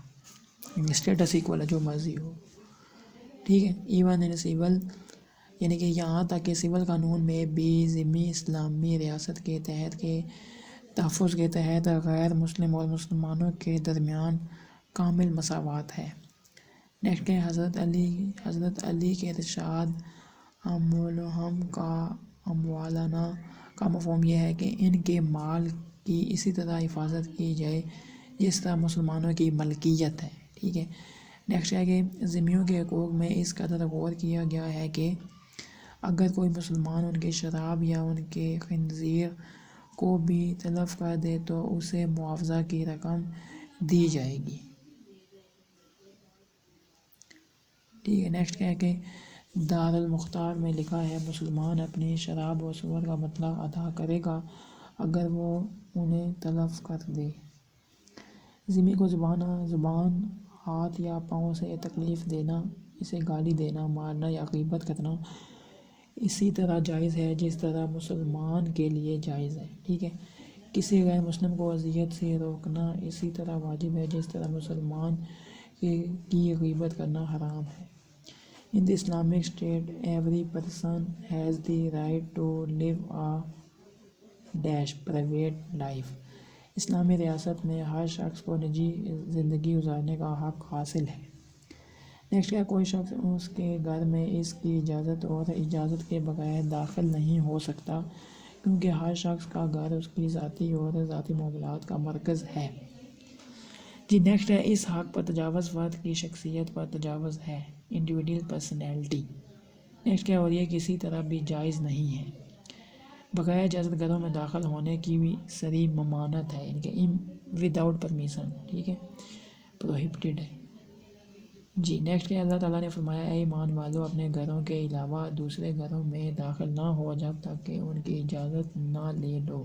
Status equal ہے، جو مرضی ہو، ٹھیک ہے۔ ایون ان سول، یعنی کہ یہاں تک کہ سول قانون میں بھی ذمی اسلامی ریاست کے تحفظ کے تحت غیر مسلم اور مسلمانوں کے درمیان کامل مساوات ہے۔ نیکسٹ ہے حضرت علی کے ارشاد اموالہم کا اموالنا کا مفہوم یہ ہے کہ ان کے مال کی اسی طرح حفاظت کی جائے جس طرح مسلمانوں کی ملکیت ہے، ٹھیک ہے۔ نیکسٹ ہے کہ ذمیوں کے حقوق میں اس قدر غور کیا گیا ہے کہ اگر کوئی مسلمان ان کی شراب یا ان کے خنزیر کو بھی تلف کر دے تو اسے معاوضہ کی رقم دی جائے گی، ٹھیک ہے۔ نیکسٹ کیا ہے کہ دارالمختار میں لکھا ہے مسلمان اپنی شراب و سور کا بدلہ ادا کرے گا اگر وہ انہیں تلف کر دے۔ ذمی کو زبان، ہاتھ یا پاؤں سے تکلیف دینا، اسے گالی دینا، مارنا یا غیبت کرنا اسی طرح جائز ہے جس طرح مسلمان کے لیے جائز ہے، ٹھیک ہے۔ کسی غیر مسلم کو اذیت سے روکنا اسی طرح واجب ہے جس طرح مسلمان کی غیبت کرنا حرام ہے۔ In the Islamic State, every person has the right to live a private life. اسلامی ریاست میں ہر شخص کو نجی زندگی گزارنے کا حق حاصل ہے۔ نیکسٹ کیا، کوئی شخص اس کے گھر میں اس کی اجازت کے بغیر داخل نہیں ہو سکتا، کیونکہ ہر شخص کا گھر اس کی ذاتی معاملات کا مرکز ہے۔ جی نیکسٹ ہے، اس حق پر تجاوز فرد کی شخصیت پر تجاوز ہے، انڈیویڈول پرسنالٹی۔ نیکسٹ کیا، اور یہ کسی طرح بھی جائز نہیں ہے۔ بغیر اجازت گھروں میں داخل ہونے کی بھی صریح ممانعت ہے، یعنی کہ وداؤٹ پرمیشن، ٹھیک ہے، پروہیبٹڈ ہے۔ جی نیکسٹ کیا، اللہ تعالیٰ نے فرمایا، اے ایمان والو، اپنے گھروں کے علاوہ دوسرے گھروں میں داخل نہ ہو جب تک کہ ان کی اجازت نہ لے لو۔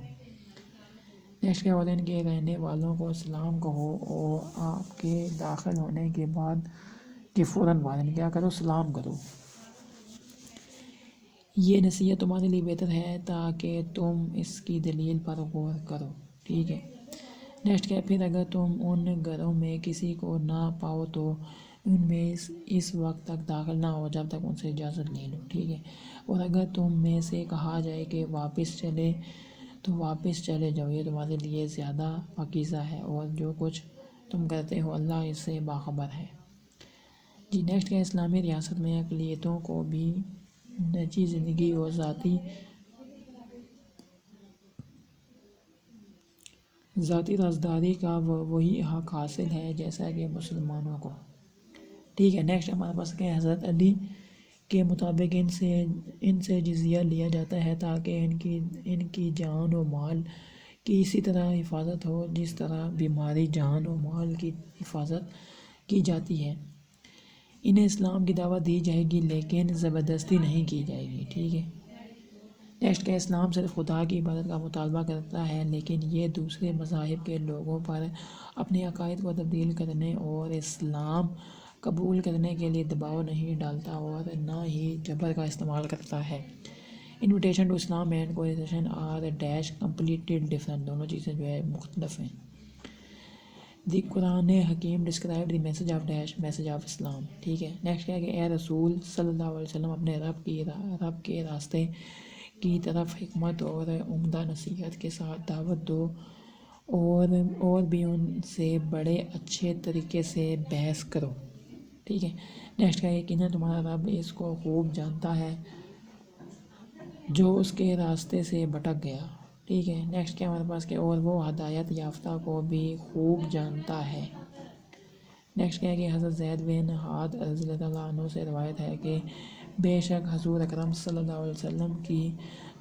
نیکسٹ کیا، اور ان کے رہنے والوں کو سلام کہو، اور آپ کے داخل ہونے کے بعد کہ فوراً بعد کیا کرو، سلام کرو۔ یہ نصیحت تمہارے لیے بہتر ہے تاکہ تم اس کی دلیل پر غور کرو، ٹھیک ہے۔ نیکسٹ کیا، پھر اگر تم ان گھروں میں کسی کو نہ پاؤ تو ان میں اس وقت تک داخل نہ ہو جب تک ان سے اجازت لے لو، ٹھیک ہے۔ اور اگر تم میں سے کہا جائے کہ واپس چلے تو واپس چلے جاؤ، یہ تمہارے لیے زیادہ پاکیزہ ہے، اور جو کچھ تم کرتے ہو اللہ اس سے باخبر ہے۔ جی نیکسٹ کیا، اسلامی ریاست میں اقلیتوں کو بھی نجی زندگی اور ذاتی رازداری کا وہی حق حاصل ہے جیسا کہ مسلمانوں کو، ٹھیک ہے۔ نیکسٹ ہمارے پاس کہ حضرت علی کے مطابق ان سے جزیہ لیا جاتا ہے تاکہ ان کی جان و مال کی اسی طرح حفاظت ہو جس طرح بیماری جان و مال کی حفاظت کی جاتی ہے۔ انہیں اسلام کی دعوت دی جائے گی لیکن زبردستی نہیں کی جائے گی، ٹھیک ہے۔ نیکسٹ کہ اسلام صرف خدا کی عبادت کا مطالبہ کرتا ہے، لیکن یہ دوسرے مذاہب کے لوگوں پر اپنے عقائد کو تبدیل کرنے اور اسلام قبول کرنے کے لیے دباؤ نہیں ڈالتا اور نہ ہی جبر کا استعمال کرتا ہے۔ Invitation to Islam and coercion are completely different, دونوں چیزیں جو ہے مختلف ہیں۔ دی قرآن حکیم describe the message of Islam, ٹھیک ہے۔ نیکسٹ کیا ہے کہ اے رسول صلی اللہ علیہ وسلم، اپنے رب کے راستے کی طرف حکمت اور عمدہ نصیحت کے ساتھ دعوت دو، اور بھی ان سے بڑے اچھے طریقے سے بحث کرو، ٹھیک ہے۔ نیکسٹ کیا ہے، یقیناً تمہارا رب اس کو خوب جانتا ہے جو اس کے راستے سے بھٹک گیا، ٹھیک ہے۔ نیکسٹ کیا ہمارے پاس کہ اور وہ ہدایت یافتہ کو بھی خوب جانتا ہے۔ نیکسٹ کیا ہے کہ حضرت زید بن حارث رضی اللہ عنہ سے روایت ہے کہ بے شک حضور اکرم صلی اللہ علیہ وسلم کی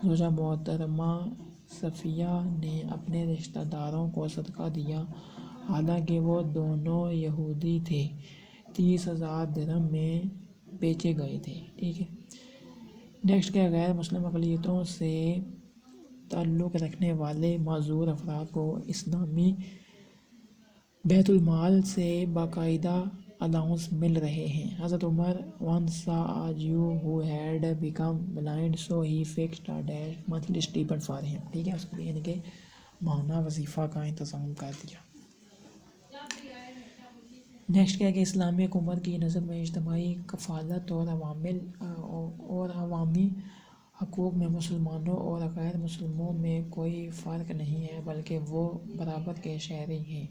زوجہ محترمہ صفیہ نے اپنے رشتہ داروں کو صدقہ دیا، حالانکہ وہ دونوں یہودی تھے، 30,000 درہم میں بیچے گئے تھے، ٹھیک ہے۔ نیکسٹ کیا، غیر مسلم اقلیتوں سے تعلق رکھنے والے معذور افراد کو اسلامی بیت المال سے باقاعدہ الاؤنس مل رہے ہیں۔ حضرت عمر once saw a Jew who had become blind so he fixed a monthly stipend for him، ٹھیک ہے، اس کے لیے یعنی کہ ماہانہ وظیفہ کا انتظام کر دیا۔ نیکسٹ کیا کہ اسلامی حکومت کی نظر میں اجتماعی کفالت اور عوامی حقوق میں مسلمانوں اور غیر مسلموں میں کوئی فرق نہیں ہے، بلکہ وہ برابر کے شہری ہیں۔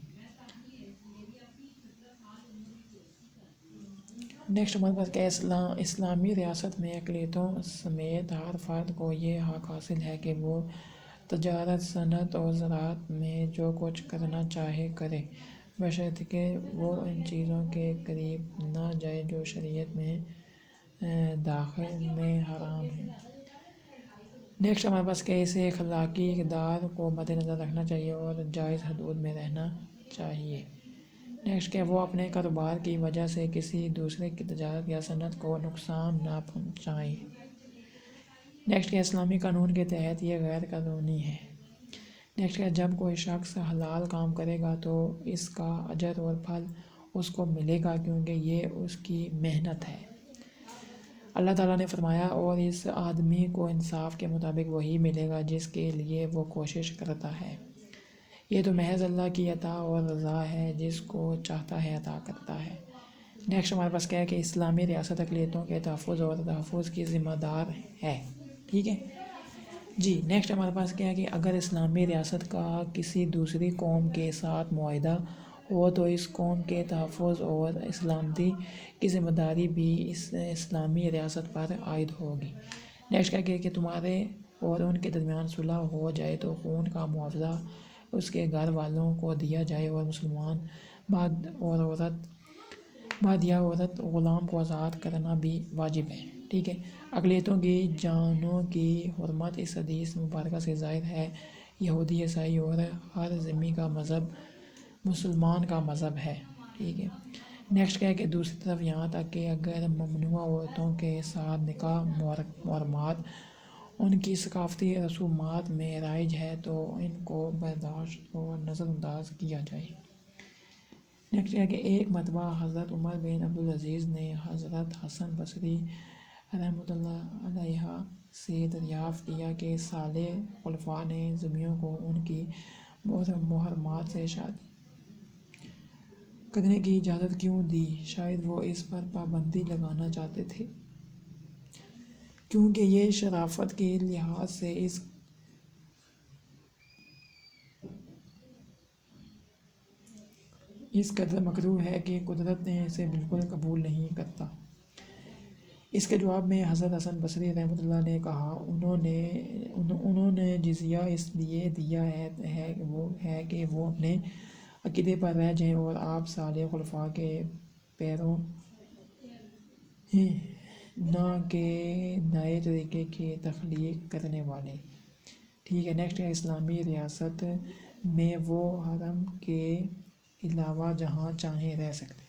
نیکسٹ ہمارے پاس کہ اسلامی ریاست میں اقلیتوں سمیت ہر فرد کو یہ حق حاصل ہے کہ وہ تجارت، صنعت اور زراعت میں جو کچھ کرنا چاہے کرے، بشرطیکہ وہ ان چیزوں کے قریب نہ جائے جو شریعت میں داخل میں حرام ہیں۔ نیکسٹ ہمارے پاس کہ اسے اخلاقی اقدار کو مد نظر رکھنا چاہیے اور جائز حدود میں رہنا چاہیے۔ نیکسٹ کہ وہ اپنے کاروبار کی وجہ سے کسی دوسرے کی تجارت یا صنعت کو نقصان نہ پہنچائیں۔ نیکسٹ کہ اسلامی قانون کے تحت یہ غیر قانونی ہے۔ نیکسٹ کہ جب کوئی شخص حلال کام کرے گا تو اس کا اجر اور پھل اس کو ملے گا، کیونکہ یہ اس کی محنت ہے۔ اللہ تعالیٰ نے فرمایا، اور اس آدمی کو انصاف کے مطابق وہی ملے گا جس کے لیے وہ کوشش کرتا ہے۔ یہ تو محض اللہ کی عطا اور رضا ہے، جس کو چاہتا ہے عطا کرتا ہے۔ نیکسٹ ہمارے پاس کیا ہے کہ اسلامی ریاست اقلیتوں کے تحفظ اور تحفظ کی ذمہ دار ہے. ٹھیک ہے جی. نیکسٹ ہمارے پاس کیا ہے کہ اگر اسلامی ریاست کا کسی دوسری قوم کے ساتھ معاہدہ ہو تو اس قوم کے تحفظ اور سلامتی کی ذمہ داری بھی اس اسلامی ریاست پر عائد ہوگی. نیکسٹ کیا کہ تمہارے اور ان کے درمیان صلح ہو جائے تو خون کا معاوضہ اس کے گھر والوں کو دیا جائے اور مسلمان بعد یا عورت غلام کو آزاد کرنا بھی واجب ہے. ٹھیک ہے. اقلیتوں کی جانوں کی حرمت اس حدیث مبارکہ سے ظاہر ہے. یہودی، عیسائی اور ہر ذمہ کا مذہب مسلمان کا مذہب ہے. ٹھیک ہے. نیکسٹ کیا ہے کہ دوسری طرف یہاں تک کہ اگر ممنوع عورتوں کے ساتھ نکاح محرمات ان کی ثقافتی رسومات میں رائج ہے تو ان کو برداشت اور نظر انداز کیا جائے. نیکسٹ ہے کہ ایک مرتبہ حضرت عمر بن عبدالعزیز نے حضرت حسن بصری رحمۃ اللہ علیہ سے دریافت کیا کہ صالح خلفاء نے ذمیوں کو ان کی محرمات سے شادی کرنے کی اجازت کیوں دی. شاید وہ اس پر پابندی لگانا چاہتے تھے کیونکہ یہ شرافت کے لحاظ سے اس قدر مکروہ ہے کہ قدرت نے اسے بالکل قبول نہیں کرتا. اس کے جواب میں حضرت حسن بصری رحمۃ اللہ نے کہا انہوں نے جزیہ اس لیے دیا ہے کہ وہ اپنے عقیدے پر رہ جائیں اور آپ صالح خلفاء کے پیرو ہیں نہ کہ نئے طریقے کی تخلیق کرنے والے. ٹھیک ہے. نیکسٹ ہے اسلامی ریاست میں وہ حرم کے علاوہ جہاں چاہیں رہ سکتے،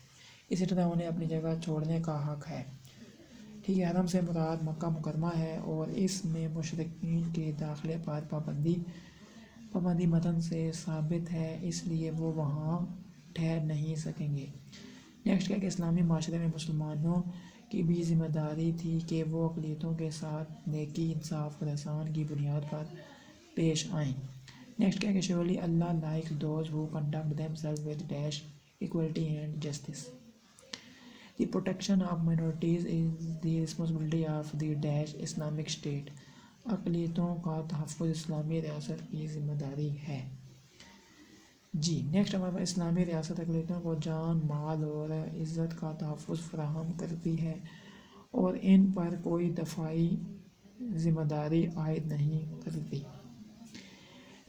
اسی طرح انہیں اپنی جگہ چھوڑنے کا حق ہے. ٹھیک ہے. حرم سے مراد مکہ مکرمہ ہے اور اس میں مشرکین کے داخلے پر پابندی متن سے ثابت ہے، اس لیے وہ وہاں ٹھہر نہیں سکیں گے. نیکسٹ کیا کہ اسلامی معاشرے میں مسلمانوں کی بھی ذمہ داری تھی کہ وہ اقلیتوں کے ساتھ نیکی، انصاف اور احسان کی بنیاد پر پیش آئیں. نیکسٹ کیا کہ surely Allah likes those who conduct themselves with dash equality and justice. The protection of minorities is the responsibility of the dash Islamic State. اقلیتوں کا تحفظ اسلامی ریاست کی ذمہ داری ہے. جی. نیکسٹ ہمارے پاس اسلامی ریاست اقلیتوں کو جان، مال اور عزت کا تحفظ فراہم کرتی ہے اور ان پر کوئی دفاعی ذمہ داری عائد نہیں کرتی.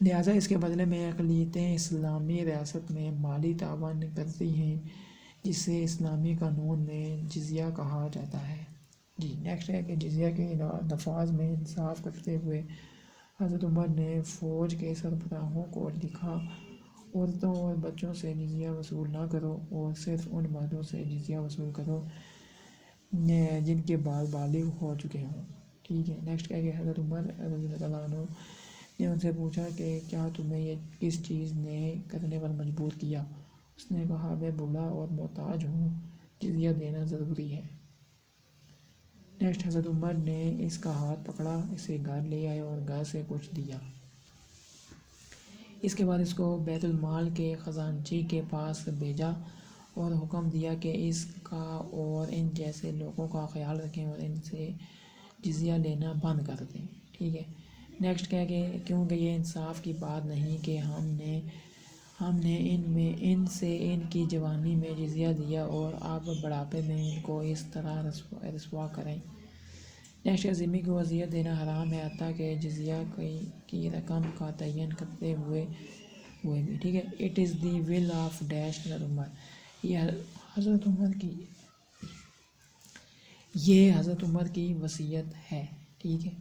لہٰذا اس کے بدلے میں اقلیتیں اسلامی ریاست میں مالی تعاون کرتی ہیں جسے اسلامی قانون میں جزیہ کہا جاتا ہے. جی. نیکسٹ ہے کہ جزیہ کے نفاذ میں انصاف کرتے ہوئے حضرت عمر نے فوج کے سربراہوں کو لکھا عورتوں اور بچوں سے جزیہ وصول نہ کرو اور صرف ان مردوں سے جزیہ وصول کرو جن کے بال بالغ ہو چکے ہوں. ٹھیک ہے. نیکسٹ کیا کہ حضرت عمر رضی اللہ عنہ نے ان سے پوچھا کہ کیا تمہیں یہ کس چیز نے کرنے پر مجبور کیا؟ اس نے کہا میں بوڑھا اور محتاج ہوں، جزیہ دینا ضروری ہے. نیکسٹ حضرت عمر نے اس کا ہاتھ پکڑا، اسے گھر لے آئے اور گھر سے کچھ دیا. اس کے بعد اس کو بیت المال کے خزانچی کے پاس بھیجا اور حکم دیا کہ اس کا اور ان جیسے لوگوں کا خیال رکھیں اور ان سے جزیہ لینا بند کر دیں. ٹھیک ہے. نیکسٹ کیا کہ کیونکہ یہ انصاف کی بات نہیں کہ ہم نے ان سے ان کی جوانی میں جزیہ دیا اور اب بڑھاپے میں ان کو اس طرح رسوا کریں. نیکسٹ ذمہ کو اذیت دینا حرام ہے حتیٰ کہ جزیہ کی رقم کا تعین کرتے ہوئے بھی. ٹھیک ہے. It is the will of dash حضرت عمر. یہ حضرت عمر کی وصیت ہے. ٹھیک ہے.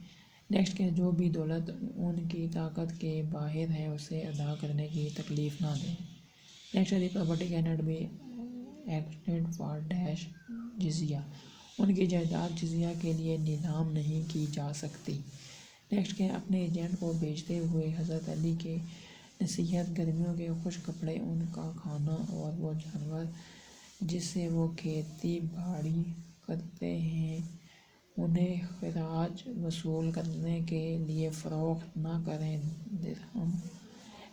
نیکسٹ کہ جو بھی دولت ان کی طاقت کے باہر ہے اسے ادا کرنے کی تکلیف نہ دیں. Next the property can't be exchanged for dash jizya. ان کی جائیداد جزیہ کے لیے نیلام نہیں کی جا سکتی. نیکسٹ کہ اپنے ایجنٹ کو بھیجتے ہوئے حضرت علی کی نصیحت، گرمیوں کے خشک کپڑے، ان کا کھانا اور وہ جانور جس سے وہ کھیتی باڑی کرتے ہیں انہیں خراج وصول کرنے کے لیے فروخت نہ کریں، درہم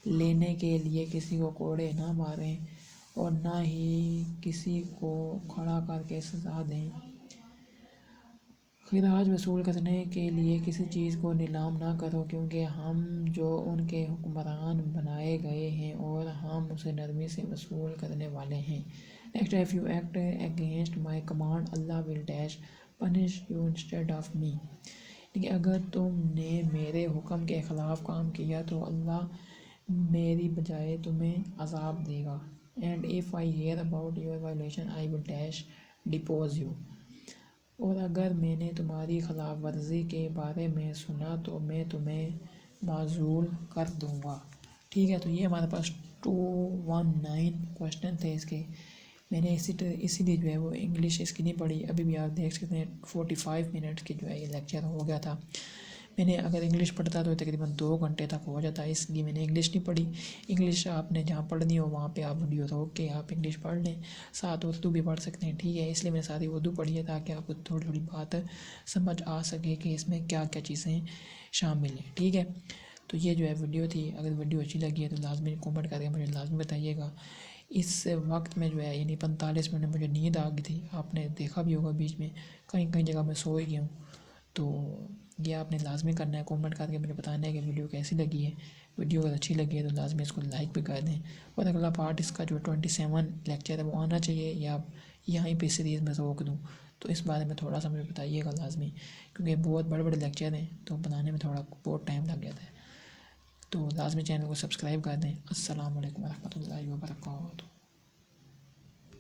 لینے کے لیے کسی کو کوڑے نہ ماریں اور نہ ہی کسی کو کھڑا کر کے سزا دیں۔ خراج وصول کرنے کے لیے کسی چیز کو نیلام نہ کرو، کیونکہ ہم جو ان کے حکمران بنائے گئے ہیں اور ہم اسے نرمی سے وصول کرنے والے ہیں۔ Next, if you act against my command Allah will dash punish you instead of me۔ کہ اگر تم نے میرے حکم کے خلاف کام کیا تو اللہ میری بجائے تمہیں عذاب دے گا۔ and if I hear about your violation I will dash depose you۔ اور اگر میں نے تمہاری خلاف ورزی کے بارے میں سنا تو میں تمہیں معزول کر دوں گا۔ ٹھیک ہے، تو یہ ہمارے پاس 219 کوشچن تھے اس کے۔ میں نے اسی لیے جو ہے وہ انگلش اس کی نہیں پڑھی۔ ابھی بھی آپ دیکھ سکتے ہیں 45 منٹ کی جو ہے یہ لیکچر ہو گیا تھا۔ میں نے اگر انگلش پڑھتا تو تقریباً 2 گھنٹے تک ہو جاتا، اس لیے میں نے انگلش نہیں پڑھی۔ انگلش آپ نے جہاں پڑھنی ہو وہاں پہ آپ ویڈیو روک کے آپ انگلش پڑھ لیں، ساتھ اردو بھی پڑھ سکتے ہیں، ٹھیک ہے۔ اس لیے میں نے ساری اردو پڑھی ہے تاکہ آپ کو تھوڑی تھوڑی بات سمجھ آ سکے کہ اس میں کیا کیا چیزیں شامل ہیں، ٹھیک ہے۔ تو یہ جو ہے ویڈیو تھی، اگر ویڈیو اچھی لگی ہے تو لازمی کمنٹ کر کے مجھے لازمی بتائیے گا۔ اس وقت میں جو ہے یعنی 45 منٹ مجھے نیند آ گئی تھی، آپ نے دیکھا بھی ہوگا بیچ میں کہیں کہیں جگہ میں سو ہی گیا ہوں۔ تو یہ آپ نے لازمی کرنا ہے، کمنٹ کر کے مجھے بتانا ہے کہ ویڈیو کیسی لگی ہے۔ ویڈیو اگر اچھی لگی ہے تو لازمی اس کو لائک بھی کر دیں، اور اگلا پارٹ اس کا جو 27 لیکچر ہے وہ آنا چاہیے یا یہیں پہ سیریز میں روک دوں، تو اس بارے میں تھوڑا سا مجھے بتائیے گا لازمی، کیونکہ بہت بڑے بڑے لیکچر ہیں تو بنانے میں تھوڑا بہت ٹائم لگ جاتا ہے۔ تو لازمی چینل کو سبسکرائب کر دیں۔ السلام علیکم ورحمۃ اللہ وبرکاتہ۔